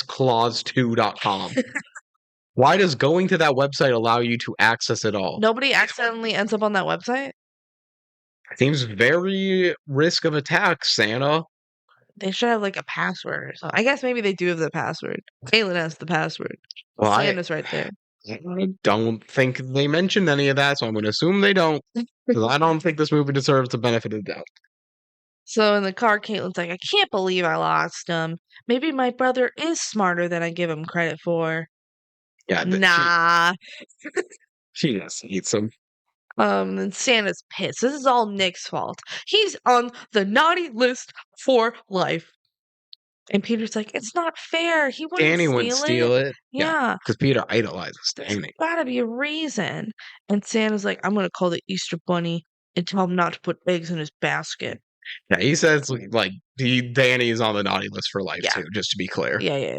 www.sclause2.com. Why does going to that website allow you to access it all? Nobody accidentally ends up on that website. Seems very risk of attack, Santa. They should have like a password or something. I guess maybe they do have the password. Caitlin has the password. Well, Santa's right there. I don't think they mentioned any of that, so I'm going to assume they don't. Because I don't think this movie deserves the benefit of the doubt. So in the car, Caitlin's like, I can't believe I lost him. Maybe my brother is smarter than I give him credit for. Yeah, Nah. she just hates him. And Santa's pissed. This is all Nick's fault. He's on the naughty list for life. And Peter's like, it's not fair. He wouldn't Danny wouldn't steal it. Yeah. Because Peter idolizes There's Danny. gotta be a reason. And Santa's like, I'm gonna call the Easter Bunny and tell him not to put eggs in his basket. Yeah, he says like Danny is on the naughty list for life Yeah. too, just to be clear. Yeah.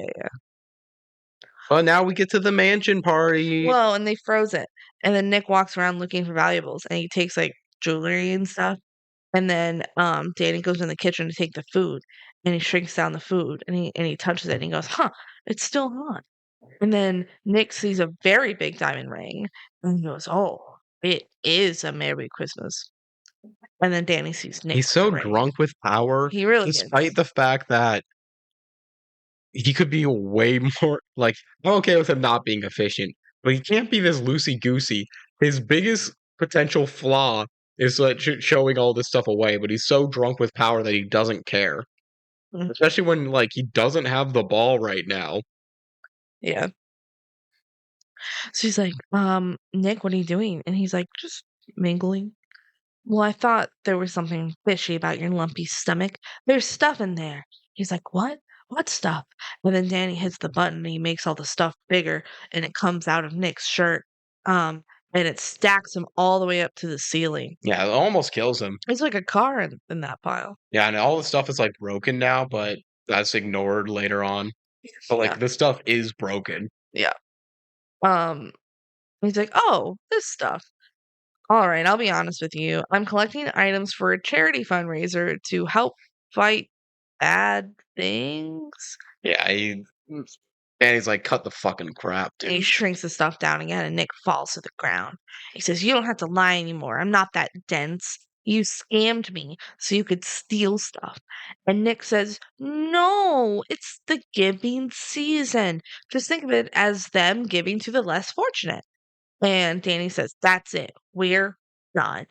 But now we get to the mansion party. Well, and they froze it. And then Nick walks around looking for valuables and he takes like jewelry and stuff. And then Danny goes in the kitchen to take the food and he shrinks down the food and he touches it and he goes, huh, it's still hot. And then Nick sees a very big diamond ring and he goes, oh, it is a Merry Christmas. And then Danny sees Nick. He's so drunk with power. He really despite is. the fact that he could be way more like I'm okay with him not being efficient, but he can't be this loosey goosey. His biggest potential flaw is like showing all this stuff away, but he's so drunk with power that he doesn't care. Mhm. Especially when like he doesn't have the ball right now. Yeah. So he's like, Nick, what are you doing? And he's like, just mingling. Well, I thought there was something fishy about your lumpy stomach. There's stuff in there. He's like, what? What stuff? And then Danny hits the button and he makes all the stuff bigger and it comes out of Nick's shirt. And it stacks him all the way up to the ceiling. Yeah, it almost kills him. It's like a car in that pile. Yeah, and all the stuff is like broken now, but that's ignored later on. So like Yeah. this stuff is broken. Yeah. He's like, oh, this stuff. All right, I'll be honest with you. I'm collecting items for a charity fundraiser to help fight bad things. Yeah, and he's like, cut the fucking crap, And he dude. shrinks the stuff down again, and Nick falls to the ground. He says, "You don't have to lie anymore. I'm not that dense. You scammed me so you could steal stuff." And Nick says, "No, it's the giving season. Just think of it as them giving to the less fortunate." And Danny says, "That's it. We're done."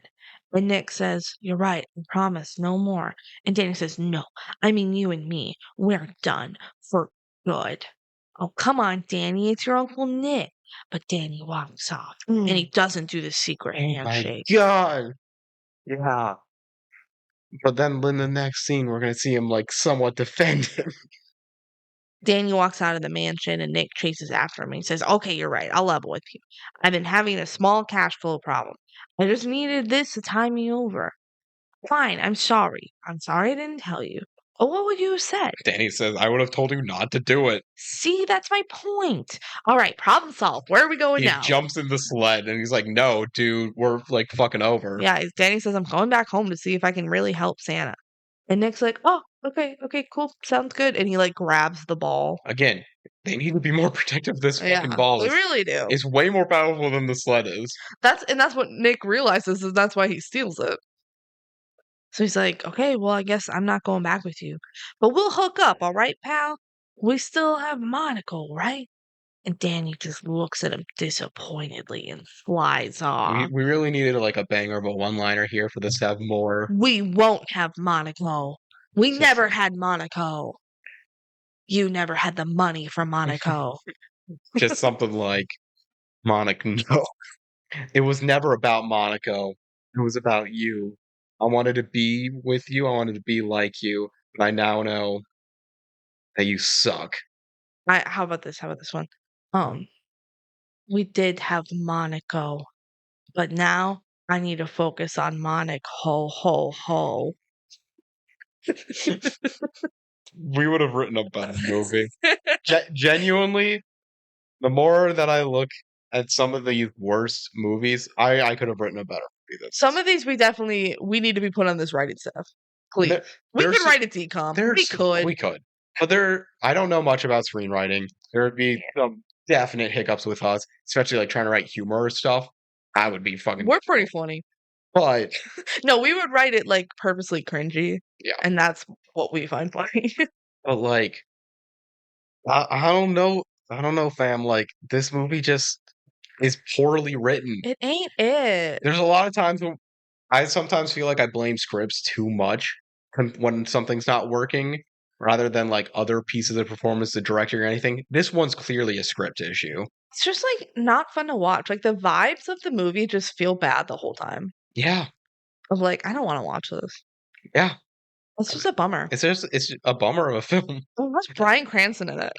And Nick says, "You're right. I promise. No more." And Danny says, "No, I mean you and me. We're done for good." "Oh, come on, Danny. It's your Uncle Nick." But Danny walks off and he doesn't do the secret Oh my handshake. god. Yeah. But then in the next scene, we're gonna see him like somewhat defend him. Danny walks out of the mansion and Nick chases after him. He says, "Okay, you're right. I'll level with you. I've been having a small cash flow problem. I just needed this to tie me over." "Fine, I'm sorry. I'm sorry I didn't tell you." "Oh, what would you have said?" Danny says, I would have told you not to do it. "See, that's my point." "All right, problem solved. Where are we going He now?" jumps in the sled and he's like, no, dude, we're like fucking over. Yeah, Danny says, "I'm going back home to see if I can really help Santa." And Nick's like, "Oh, okay, okay, cool. Sounds good." And he like grabs the ball. Again, they need to be more protective of this fucking Yeah, ball. they really do. It's way more powerful than the sled is. That's what Nick realizes, and that's why he steals it. So he's like, "Okay, well, I guess I'm not going back with you. But we'll hook up, all right, pal? We still have Monaco, right?" And Danny just looks at him disappointedly and flies We off. we really needed like a banger of a one-liner here for this to have more. "We won't have Monaco. We never had Monaco. You never had the money for Monaco." Just something like Monaco. No, it was never about Monaco. It was about you. I wanted to be with you. I wanted to be like you. But I now know that you suck. How about this? How about this one? Um, we did have Monaco, but now I need to focus on Monaco. Ho ho ho. We would have written a better movie. Genuinely, the more that I look at some of the worst movies, I could have written a better movie than Some this. of these we need to be put on this writing staff. Please. There, We could there's write a DCOM. We there's could. we could, but I don't know much about screenwriting. There would be some definite hiccups with us, especially like trying to write humor stuff. I would be fucking. We're pretty funny. But No, we would write it like purposely cringy, yeah, and that's what we find funny. but like I don't know. I don't know, fam. Like this movie just is poorly written. It ain't it. There's a lot of times when I sometimes feel like I blame scripts too much when something's not working, rather than like other pieces of performance, the director or anything. This one's clearly a script issue. It's just like not fun to watch. Like the vibes of the movie just feel bad the whole time. Yeah, Of like, I don't want to watch this. yeah. It's just a bummer. It's a bummer of a film. What's Bryan Cranston in it?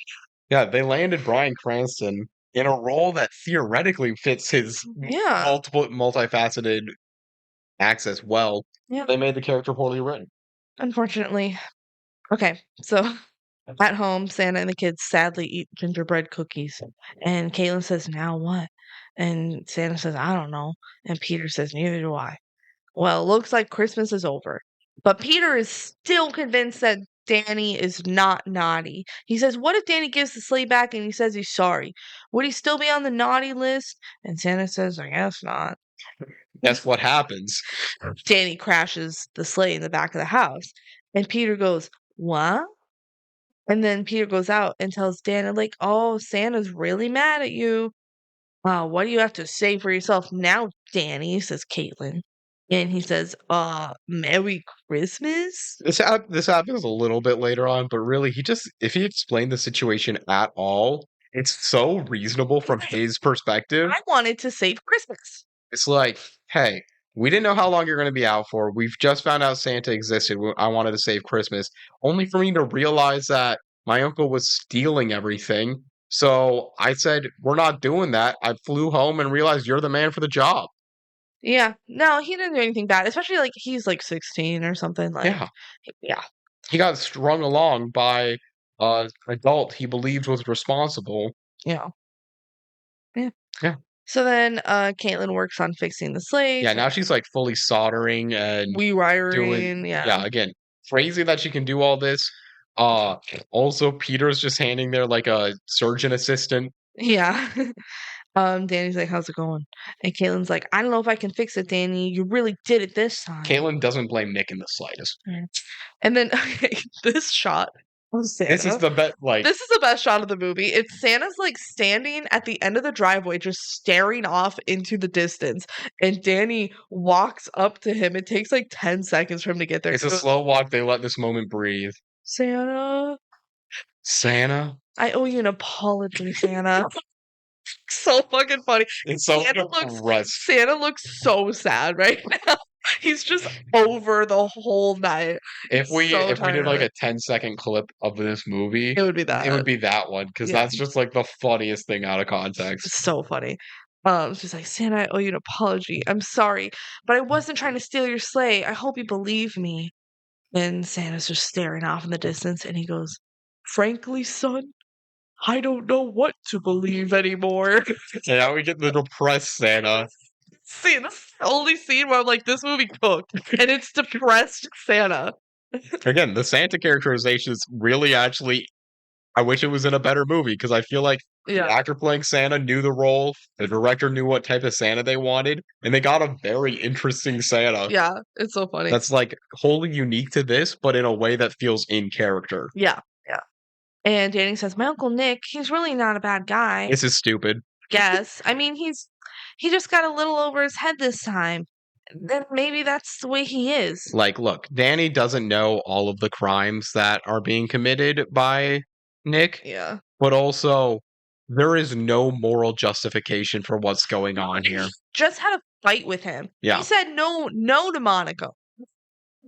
Yeah, they landed Bryan Cranston in a role that theoretically fits his Yeah. multifaceted acts as well. Yeah. They made the character poorly written. Unfortunately. Okay, so at home, Santa and the kids sadly eat gingerbread cookies. And Caitlin says, "Now what?" And Santa says, "I don't know." And Peter says, "Neither do I." Well, looks like Christmas is over. But Peter is still convinced that Danny is not naughty. He says, "What if Danny gives the sleigh back and he says he's sorry? Would he still be on the naughty list?" And Santa says, "I guess not." That's what happens. Danny crashes the sleigh in the back of the house. And Peter goes, "What?" And then Peter goes out and tells Dana, like, "Oh, Santa's really mad at you." "Wow, what do you have to say for yourself now, Danny?" says Caitlin. And he says, "Merry Christmas?" This happens a little bit later on, but really, if he explained the situation at all, it's so reasonable from his perspective. I wanted to save Christmas. It's like, hey, we didn't know how long you're going to be out for. We've just found out Santa existed. I wanted to save Christmas, only for me to realize that my uncle was stealing everything. So I said, we're not doing that. I flew home and realized you're the man for the job. Yeah. No, he didn't do anything bad. Especially like he's like 16 or something. Like, Yeah. yeah. He got strung along by an adult he believed was responsible. Yeah. Yeah. Yeah. So then Caitlin works on fixing the sleigh. Yeah, now she's like fully soldering and rewiring. yeah, again, crazy that she can do all this. Also Peter's just handing there like a surgeon assistant. Yeah. Danny's like, how's it going? And Caitlin's like, I don't know if I can fix it, Danny. You really did it this time. Caitlin doesn't blame Nick in the slightest. And then this shot of Santa. This is the best This is the best shot of the movie. It's Santa's like standing at the end of the driveway, just staring off into the distance. And Danny walks up to him. It takes like 10 seconds for him to get there. It's a slow walk. They let this moment breathe. Santa, I owe you an apology, Santa. So fucking funny. It's so depressed. Santa looks so sad right now. He's just over the whole night. If we did like a 10-second clip of this movie, it would be that. It would be that one because that's just like the funniest thing out of context. It's so funny. She's like, Santa, I owe you an apology. I'm sorry, but I wasn't trying to steal your sleigh. I hope you believe me. And Santa's just staring off in the distance, and he goes, frankly, son, I don't know what to believe anymore. And now we get the depressed Santa. See, this is the only scene where I'm like, this movie cooked, and it's depressed Santa. Again, the Santa characterization is really actually, I wish it was in a better movie, because I feel like the actor playing Santa knew the role, the director knew what type of Santa they wanted, and they got a very interesting Santa. Yeah, it's so funny. That's like wholly unique to this, but in a way that feels in character. Yeah. And Danny says, my Uncle Nick, he's really not a bad guy. This is stupid. Yes. I mean, he just got a little over his head this time. Then maybe that's the way he is. Like, look, Danny doesn't know all of the crimes that are being committed by Nick. Yeah. But also, there is no moral justification for what's going on here. He just had a fight with him. Yeah. He said no to Monica.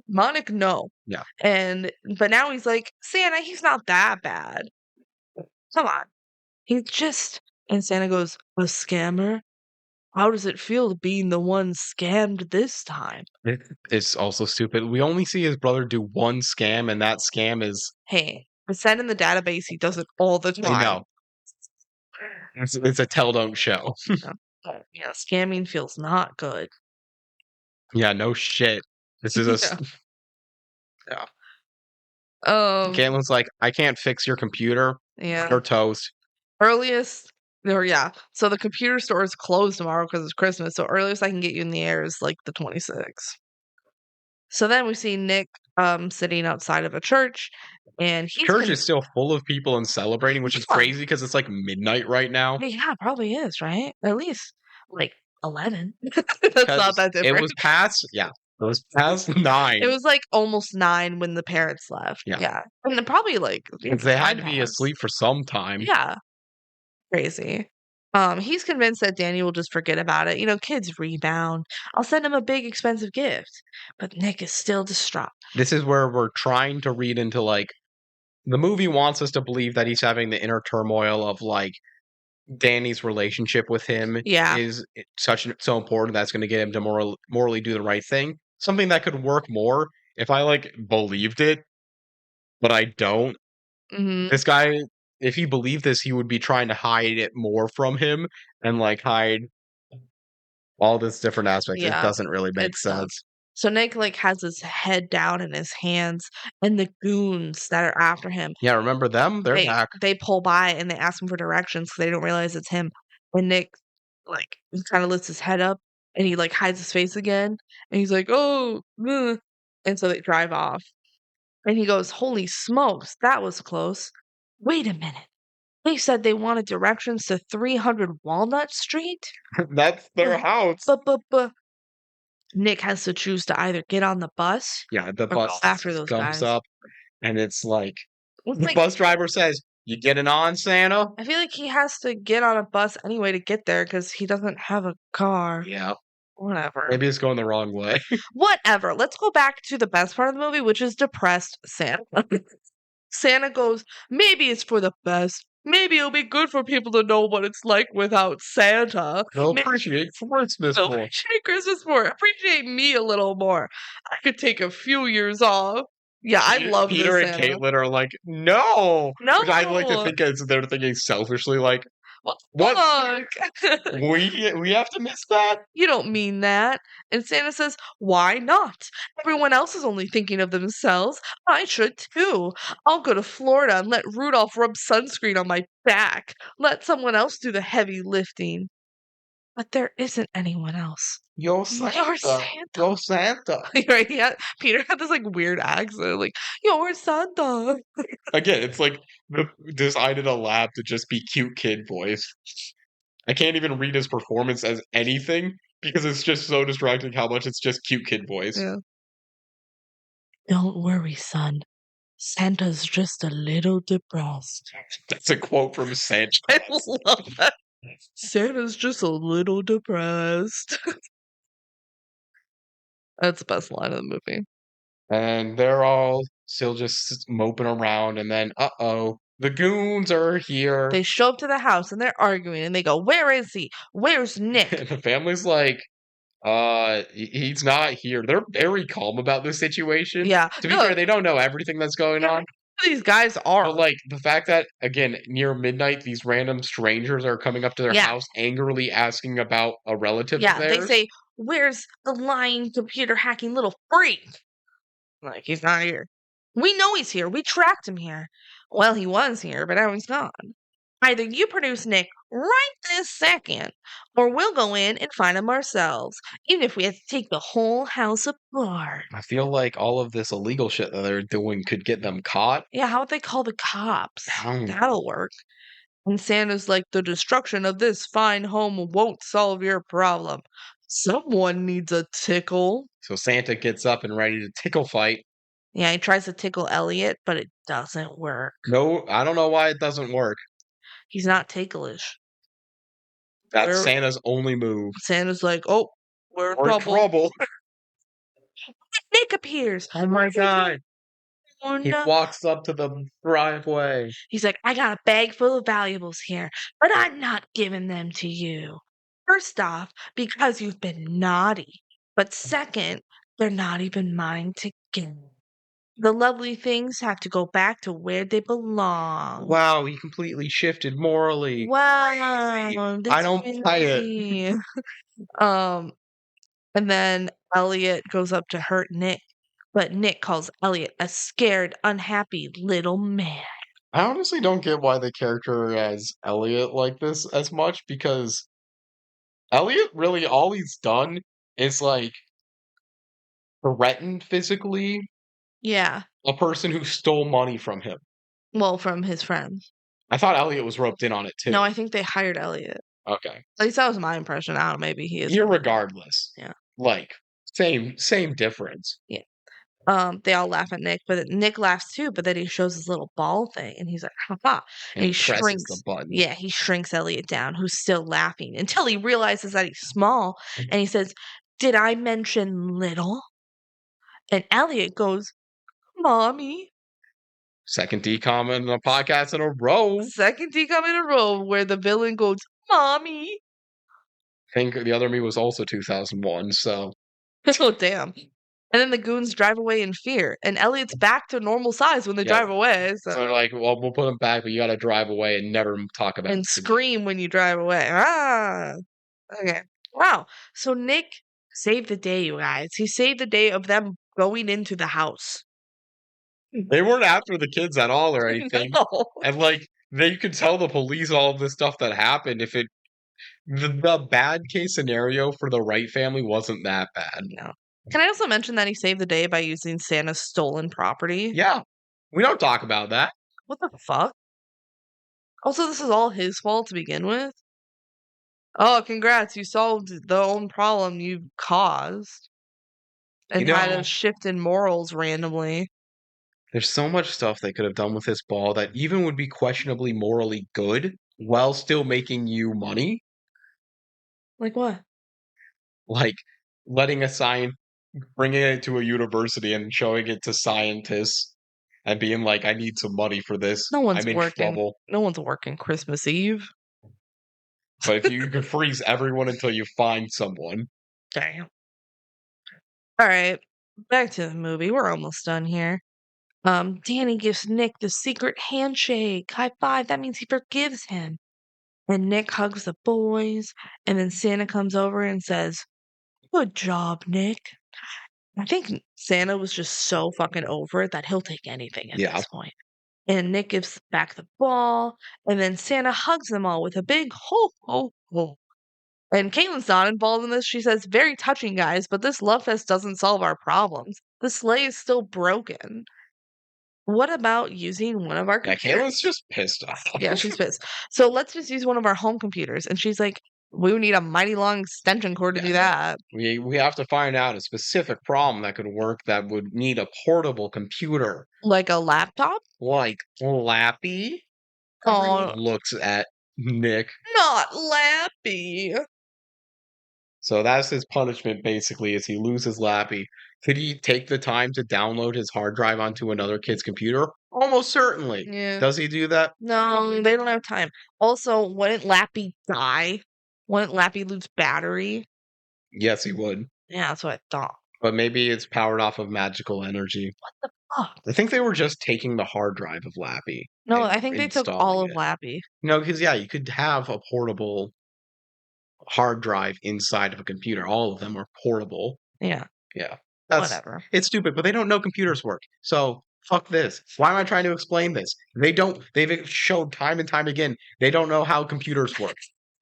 Monica, no. Yeah. But now he's like, Santa, he's not that bad. Come on. And Santa goes, a scammer? How does it feel being the one scammed this time? It's also stupid. We only see his brother do one scam, and that scam is... Hey, but send in the database, he does it all the time. I know. It's a tell don't show. Yeah, scamming feels not good. Yeah, no shit. This is a... Yeah. Caitlin's like, I can't fix your computer. Yeah. You're toast. So the computer store is closed tomorrow because it's Christmas. So earliest I can get you in the air is like the 26th. So then we see Nick sitting outside of a church, and church is still full of people and celebrating, which is crazy because it's like midnight right now. Yeah, it probably is, right? At least like 11. That's not that different. It was past 9. It was like almost 9 when the parents left. Yeah. And then probably like they had to be asleep for some time. Yeah. Crazy. He's convinced that Danny will just forget about it. You know, kids rebound. I'll send him a big expensive gift. But Nick is still distraught. This is where we're trying to read into like the movie wants us to believe that he's having the inner turmoil of like Danny's relationship with him is so important that's going to get him to morally do the right thing. Something that could work more if I like believed it, but I don't. Mm-hmm. This guy, if he believed this, he would be trying to hide it more from him and like hide all this different aspects. It doesn't really make sense. So Nick like has his head down in his hands, and the goons that are after him. Yeah, remember them? They're back. They pull by and they ask him for directions because they don't realize it's him. And Nick like kind of lifts his head up and he like hides his face again, and he's like, "Oh," and so they drive off. And he goes, "Holy smokes, that was close. Wait a minute. They said they wanted directions to 300 Walnut Street? That's their house." But Nick has to choose to either get on the bus. Yeah, the bus after those comes guys. up, and it's like the bus driver says, "You getting on, Santa?" I feel like he has to get on a bus anyway to get there because he doesn't have a car. Yeah. Whatever. Maybe it's going the wrong way. Whatever. Let's go back to the best part of the movie, which is depressed Santa. Santa goes, maybe it's for the best. Maybe it'll be good for people to know what it's like without Santa. They'll appreciate Christmas more. Appreciate Christmas more. Appreciate me a little more. I could take a few years off. Yeah, I love Peter this and Santa. Caitlin are like, no. No. Which I'd like to think they're thinking selfishly, like, What? Fuck? We have to miss that? You don't mean that. And Santa says, why not? Everyone else is only thinking of themselves. I should too. I'll go to Florida and let Rudolph rub sunscreen on my back. Let someone else do the heavy lifting. But there isn't anyone else. Yo, You're Santa. Santa. Yo, Santa. Right? Peter had this like weird accent, like, you're Santa. Again, it's like decided a lab to just be cute kid voice. I can't even read his performance as anything because it's just so distracting how much it's just cute kid voice. Yeah. Don't worry, son. Santa's just a little depressed. That's a quote from Santa. I love that. Santa's just a little depressed. That's the best line of the movie. And they're all still just moping around, and then, uh-oh, the goons are here. They show up to the house and they're arguing and they go, where is he? Where's Nick? And the family's like, he's not here. They're very calm about this situation. Yeah. To be fair, they don't know everything that's going on. These guys are. But, like, the fact that, again, near midnight, these random strangers are coming up to their house angrily asking about a relative of theirs. They say, where's the lying computer hacking little freak? Like, he's not here. We know he's here. We tracked him here. Well, he was here, but now he's gone. Either you produce Nick right this second, or we'll go in and find him ourselves, even if we have to take the whole house apart. I feel like all of this illegal shit that they're doing could get them caught. Yeah, how would they call the cops? Oh. That'll work. And Santa's like, the destruction of this fine home won't solve your problem. Someone needs a tickle. So Santa gets up and ready to tickle fight. Yeah, he tries to tickle Elliot, but it doesn't work. No, I don't know why it doesn't work. He's not ticklish. That's Santa's only move. Santa's like, oh, we're in trouble. Nick appears. Oh my god. He walks up to the driveway. He's like, I got a bag full of valuables here, but I'm not giving them to you. First off, because you've been naughty. But second, they're not even mine to give. The lovely things have to go back to where they belong. Wow, he completely shifted morally. Wow. I don't buy it. And then Elliot goes up to hurt Nick, but Nick calls Elliot a scared, unhappy little man. I honestly don't get why they character as Elliot like this as much, because Elliot really all he's done is like threatened physically a person who stole money from him. Well, from his friends. I thought Elliot was roped in on it too. No, I think they hired Elliot. Okay. At least that was my impression. I don't know, maybe he is. Irregardless. Yeah. Like, same difference. Yeah. They all laugh at Nick, but Nick laughs too, but then he shows his little ball thing and he's like, haha. And he shrinks the button. Yeah, he shrinks Elliot down, who's still laughing, until he realizes that he's small and he says, did I mention little? And Elliot goes, Mommy. Second DCOM in a podcast in a row. Second DCOM in a row where the villain goes, Mommy. I think the other me was also 2001, so. Oh, damn. And then the goons drive away in fear, and Elliot's back to normal size when they drive away. So they're like, well, we'll put him back, but you gotta drive away and never talk about it. And scream when you drive away. Ah! Okay. Wow. So Nick saved the day, you guys. He saved the day of them going into the house. They weren't after the kids at all or anything. No. And, like, they could tell the police all of this stuff that happened if it... The bad case scenario for the Wright family wasn't that bad. No. Can I also mention that he saved the day by using Santa's stolen property? Yeah. We don't talk about that. What the fuck? Also, this is all his fault to begin with? Oh, congrats. You solved the own problem you caused. And had a shift in morals randomly. There's so much stuff they could have done with this ball that even would be questionably morally good while still making you money. Like what? Like letting bringing it to a university and showing it to scientists and being like, I need some money for this. No one's I'm in working. trouble. No one's working Christmas Eve. But if you could freeze everyone until you find someone. Damn. All right. Back to the movie. We're almost done here. Danny gives Nick the secret handshake. High five. That means he forgives him. And Nick hugs the boys, and then Santa comes over and says, "Good job, Nick." I think Santa was just so fucking over it that he'll take anything at Yeah. this point. And Nick gives back the ball, and then Santa hugs them all with a big ho, ho, ho. And Caitlin's not involved in this. She says, "Very touching, guys, but this love fest doesn't solve our problems. The sleigh is still broken. What about using one of our Yeah, computers?" Caitlin's just pissed off. Yeah, she's pissed. "So let's just use one of our home computers." And she's like, "We would need a mighty long extension cord to do that." We have to find out a specific problem that could work that would need a portable computer. Like a laptop? Like Lappy? Everyone Oh, looks at Nick. not Lappy. So that's his punishment, basically, is he loses Lappy. Could he take the time to download his hard drive onto another kid's computer? Almost certainly. Yeah. Does he do that? No, they don't have time. Also, wouldn't Lappy die? Wouldn't Lappy lose battery? Yes, he would. Yeah, that's what I thought. But maybe it's powered off of magical energy. Oh, I think they were just taking the hard drive of Lappy no, and I think they took installing all of it. Lappy. No, because yeah, you could have a portable hard drive inside of a computer. All of them are portable. Yeah, Yeah. That's whatever. it's stupid, but they don't know computers work. So fuck this. Why am I trying to explain this? They've showed time and time again, they don't know how computers work.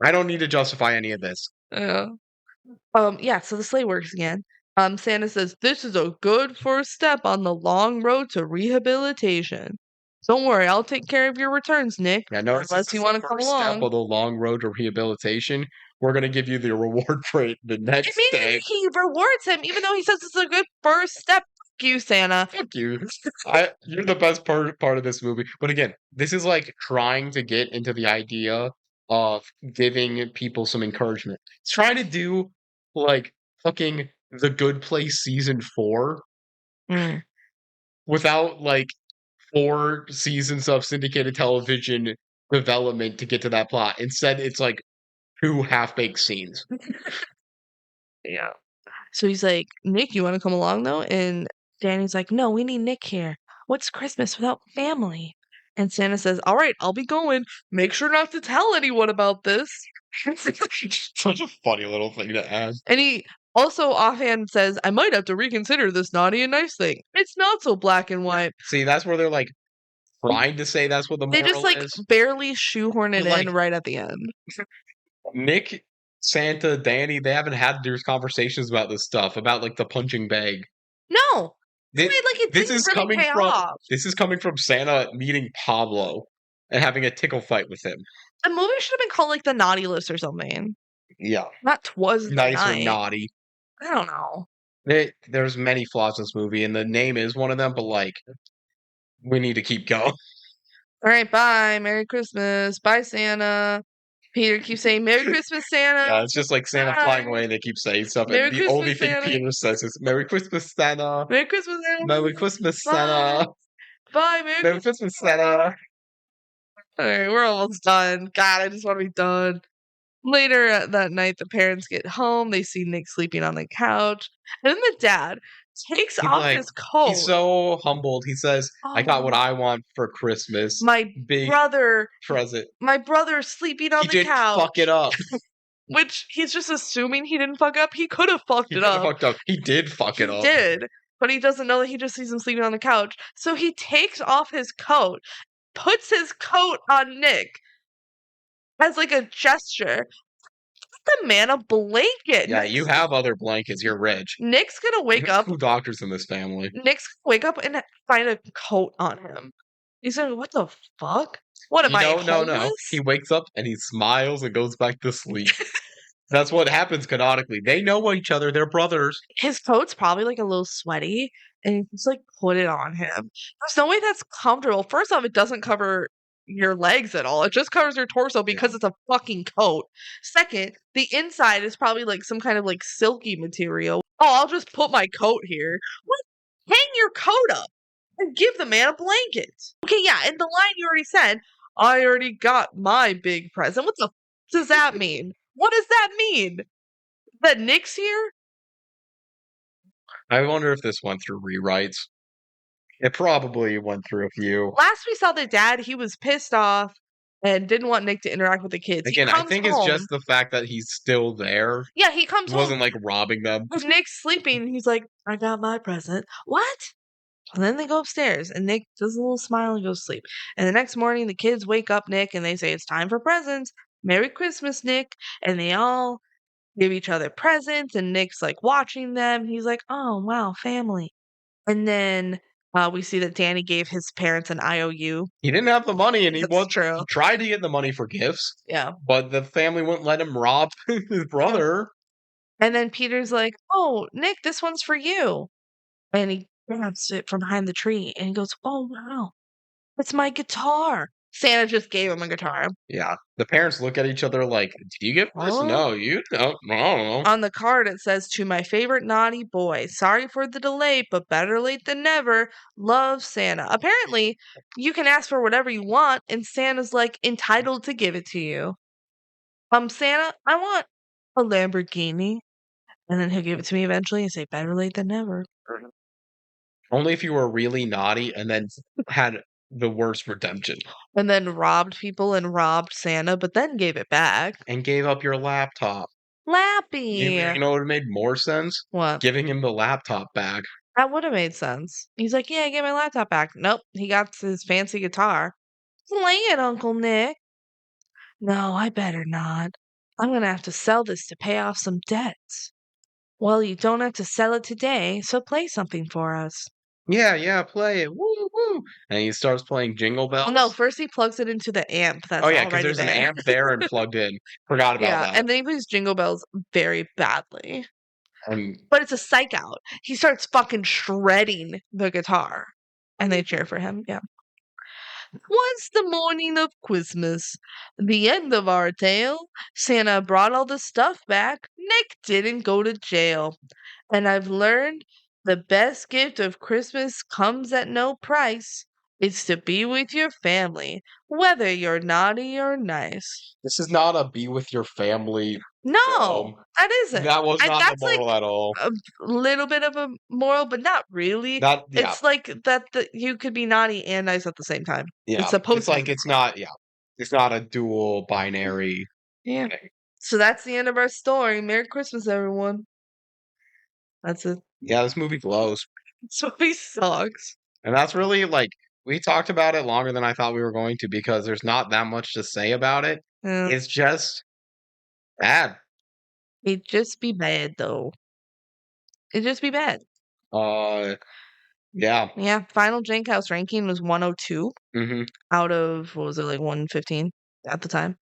I don't need to justify any of this. Yeah. Yeah, so the sleigh works again. Santa says, "This is a good first step on the long road to rehabilitation. Don't worry, I'll take care of your returns, Nick. Yeah, no, Unless you want to come first step along." of the long road to rehabilitation. We're gonna give you the reward for it the next Immediately day. he rewards him, even though he says it's a good first step. Fuck you, Santa. Fuck you. You're the best part of this movie. But again, this is like trying to get into the idea of giving people some encouragement. It's trying to do like fucking The Good Place season 4 Mm. without like 4 seasons of syndicated television development to get to that plot. Instead, it's like 2 half-baked scenes. Yeah. So he's like, "Nick, you want to come along though?" And Danny's like, "No, we need Nick here. What's Christmas without family?" And Santa says, "All right, I'll be going. Make sure not to tell anyone about this." Such a funny little thing to add. And he also offhand says, "I might have to reconsider this naughty and nice thing. It's not so black and white." See, that's where they're like trying to say that's what the They just moral like is. barely shoehorn it Like, in right at the end. Nick, Santa, Danny, they haven't had their conversations about this stuff, about like the punching bag. No. Thi- I mean, like it This didn't is really coming pay from off. this is coming from Santa meeting Pablo and having a tickle fight with him. The movie should have been called like The Naughty List or something. Yeah. Not Twas the Nice or Night. naughty. I don't know. There's many flaws in this movie, and the name is one of them, but like we need to keep going. All right, bye. Merry Christmas. Bye, Santa. Peter keeps saying, "Merry Christmas, Santa." Yeah, it's just like Santa flying away and they keep saying stuff, Merry and the Christmas, only thing Santa. Peter says is Merry Christmas, Santa. Merry Christmas, Santa. Merry Christmas, Bye. Santa. Bye, Merry Merry Christmas. Christmas, Santa. All right, we're almost done. God, I just want to be done. Later that night, the parents get home. They see Nick sleeping on the couch. And then the dad takes He's off like, his coat. he's so humbled. He says, I got what Oh, I want for Christmas. my Big brother, present. my brother's sleeping on He the didn't couch. fuck it up. Which he's just assuming he didn't fuck up. He could have fucked He it could have up. fucked up. He did fuck He it up. did, but he doesn't know that he just sees him sleeping on the couch. So he takes off his coat, puts his coat on Nick as like a gesture. Get the man a blanket. Yeah, you have other blankets. You're rich. Nick's gonna wake up. 2 doctors in this family. Nick's gonna wake up and find a coat on him. He's like, "What the fuck? What am I No. homeless?" He wakes up and he smiles and goes back to sleep. That's what happens canonically. They know each other. They're brothers. His coat's probably like a little sweaty, and you just like put it on him. There's no way that's comfortable. First off, it doesn't cover your legs at all. It just covers your torso because it's a fucking coat. Second, the inside is probably like some kind of like silky material. Oh, I'll just put my coat here. What? Hang your coat up and give the man a blanket. Okay, yeah, and the line you already said, "I already got my big present." What the f does that mean? What does that mean? That Nick's here? I wonder if this went through rewrites. It probably went through a few. Last we saw the dad, he was pissed off and didn't want Nick to interact with the kids. Again, He I comes think it's home. just the fact that he's still there. Yeah, he comes He wasn't home. like robbing them. Nick's sleeping. He's like, I got my present. What? And then they go upstairs, and Nick does a little smile and goes to sleep. And the next morning, the kids wake up Nick, and they say, it's time for presents. Merry Christmas, Nick. And they all give each other presents, and Nick's like watching them. He's like, oh, wow, family. And then we see that Danny gave his parents an IOU. He didn't have the money, and he That's true. tried to get the money for gifts, Yeah. but the family wouldn't let him rob his brother. And then Peter's like, oh, Nick, this one's for you. And he grabs it from behind the tree, and he goes, oh, wow, it's my guitar. Santa just gave him a guitar. Yeah. The parents look at each other like, "Did you get this? Oh. No, you don't. I don't know." On the card, it says, to my favorite naughty boy, sorry for the delay, but better late than never. Love, Santa. Apparently, you can ask for whatever you want, and Santa's like entitled to give it to you. Santa, I want a Lamborghini. And then he'll give it to me eventually and say, better late than never. Only if you were really naughty and then had the worst redemption And then robbed people and robbed Santa, but then gave it back. and gave up your laptop. Lappy. You know what would have made more sense? What? Giving him the laptop back. That would have made sense. He's like, yeah, get my laptop back. Nope, he got his fancy guitar. Play it, Uncle Nick. No, I better not. I'm going to have to sell this to pay off some debts. Well, you don't have to sell it today, so play something for us. Yeah, play it. Woo, woo. And he starts playing Jingle Bells. Well, no, first he plugs it into the amp that's Oh, yeah, because already there's there. an amp there and plugged in. Forgot about that. And then he plays Jingle Bells very badly. And But it's a psych out. He starts fucking shredding the guitar. And they cheer for him, yeah. Was the morning of Christmas, the end of our tale. Santa brought all the stuff back. Nick didn't go to jail. And I've learned the best gift of Christmas comes at no price. It's to be with your family, whether you're naughty or nice. this is not a be with your family. No, film. that isn't. That was And not the that's like moral at all. a little bit of a moral, but not really. Not, yeah, It's like that you could be naughty and nice at the same time. yeah. It's supposed It's to like be. it's not. Yeah, it's not a dual binary. Yeah. thing. So that's the end of our story. Merry Christmas, everyone. That's it. Yeah, this movie blows, This movie sucks. and that's really like we talked about it longer than I thought we were going to because there's not that much to say about it. Yeah. It's just bad. It'd just be bad, though. It'd just be bad. Yeah. Yeah. Final Jank House ranking was 102 Mm-hmm. out of, what was it, like 115 at the time.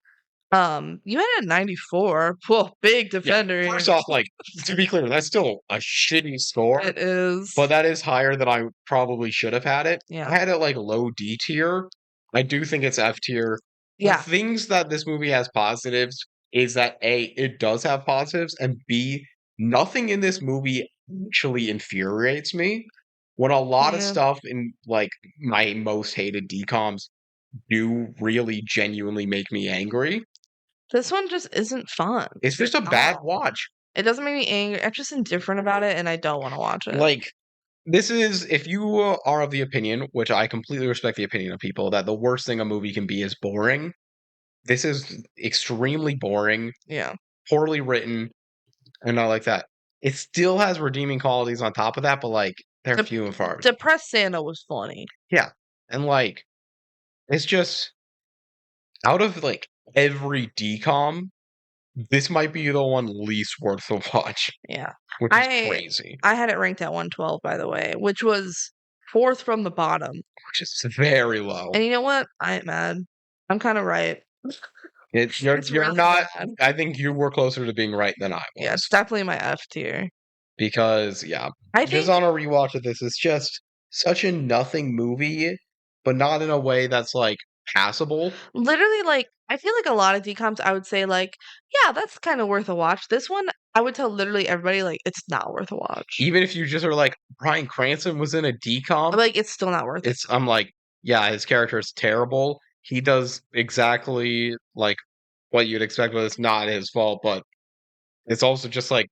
You had it at 94. Whoa, big defender. First off, like to be clear, that's still a shitty score. It is. But that is higher than I probably should have had it. Yeah. I had it like low D tier. I do think it's F tier. Yeah. The things that this movie has positives is that A, it does have positives, and B, nothing in this movie actually infuriates me. When a lot of Yeah. stuff in like my most hated DCOMs do really genuinely make me angry. This one just isn't fun. It's just a bad watch. It doesn't make me angry. I'm just indifferent about it, and I don't want to watch it. Like, this is, if you are of the opinion, which I completely respect the opinion of people, that the worst thing a movie can be is boring. This is extremely boring, Yeah. poorly written, and not like that. It still has redeeming qualities on top of that, but like, they're few and far. Depressed Santa was funny. Yeah. And like, it's just, out of like every DCOM, this might be the one least worth a watch. Yeah. Which is crazy. I had it ranked at 112, by the way, which was 4th from the bottom. Which is very low. And you know what? I ain't mad. I'm kind of right. You're really not. bad. I think you were closer to being right than I was. Yeah, it's definitely my F tier. Because yeah, I just think on a rewatch of this, it's just such a nothing movie, but not in a way that's like passable. literally, like, I feel like a lot of DCOMs, I would say, like, yeah, that's kind of worth a watch. This one, I would tell literally everybody, like, it's not worth a watch. Even if you just are like, Bryan Cranston was in a DCOM, I'm like, it's still not worth it. I'm like, yeah, his character is terrible. He does exactly like what you'd expect, but it's not his fault. But it's also just like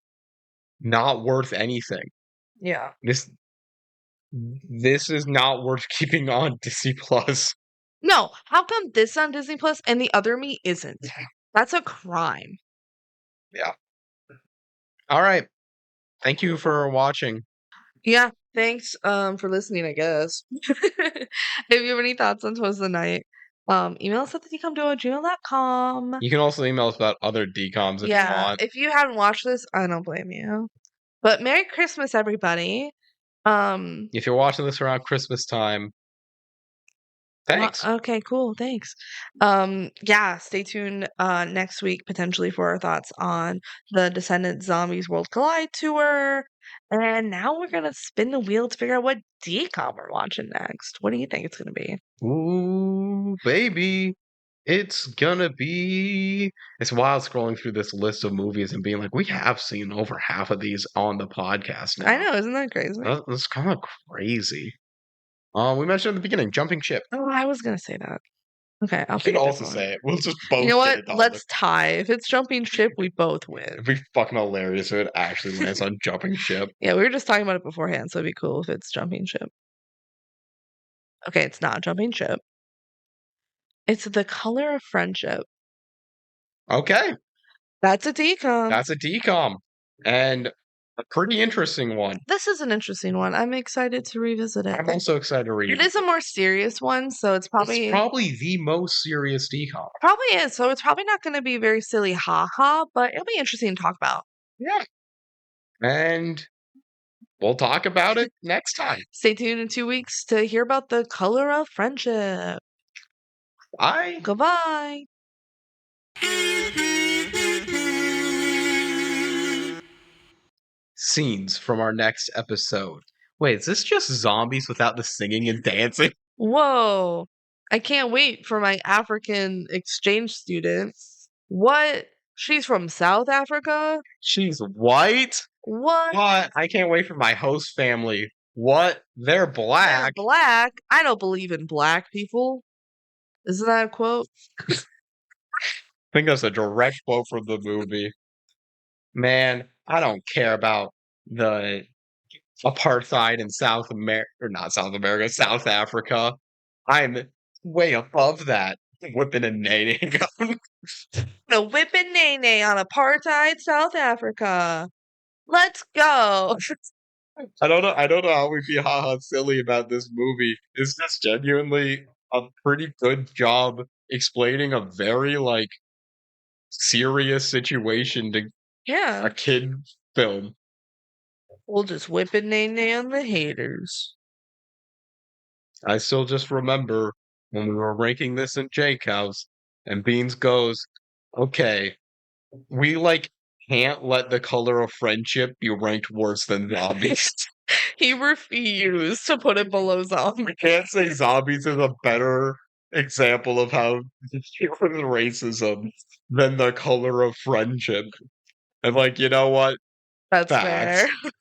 not worth anything. Yeah. This is not worth keeping on Disney Plus. No, how come this on Disney Plus and the other me isn't? That's a crime. Yeah. All right. Thank you for watching. Yeah, thanks for listening, I guess. If you have any thoughts on Twas the Night, email us at thedecomduo@gmail.com. You can also email us about other DCOMs if you Yeah, want. if you haven't watched this, I don't blame you. But Merry Christmas, everybody. If you're watching this around Christmas time, thanks. Okay, cool. Thanks. Yeah, stay tuned next week potentially for our thoughts on the Descendant Zombies World Collide tour. And now we're gonna spin the wheel to figure out what DCOM we're watching next. What do you think it's gonna be? Ooh, baby. It's gonna be. It's wild scrolling through this list of movies and being like, we have seen over half of these on the podcast now. I know, isn't that crazy? That's kind of crazy. We mentioned at the beginning, Jumping Ship. Oh, I was gonna say that. Okay, I'll You can pick a also different one. say it. We'll just both You know get what? it on Let's tie. If it's Jumping Ship, we both win. It'd be fucking hilarious if it actually lands on Jumping Ship. Yeah, we were just talking about it beforehand, so it'd be cool if it's Jumping Ship. Okay, it's not Jumping Ship. It's The Color of Friendship. Okay, That's a DCOM. that's a DCOM. And a pretty interesting one. This is an interesting one. I'm excited to revisit it. I'm also excited to read It is a more serious one, so it's probably the most serious DCOM. probably is. So it's probably not going to be very silly, haha, but it'll be interesting to talk about. Yeah. And we'll talk about it next time. Stay tuned in 2 weeks to hear about The Color of Friendship. Bye. Goodbye. Scenes from our next episode. Wait, is this just zombies without the singing and dancing? Whoa. I can't wait for my African exchange student. What? She's from South Africa? She's white? What? What? I can't wait for my host family. What? They're They're black. black? I don't believe in black people. Isn't that a quote? I think that's a direct quote from the movie. Man, I don't care about the apartheid in South America, or not South America, South Africa. I'm way above that. Whipping and nating. The whipping nay on apartheid South Africa. Let's go. I don't know how we be haha silly about this movie. It's just genuinely a pretty good job explaining a very like serious situation to Yeah. a kid film. We'll just whip and nay on the haters. I still just remember when we were ranking this in Jake House, and Beans goes, okay, we like can't let The Color of Friendship be ranked worse than Zombies. He refused to put it below We zombie. can't say Zombies is a better example of how to deal with racism than The Color of Friendship. And like, you know what? That's Facts. fair.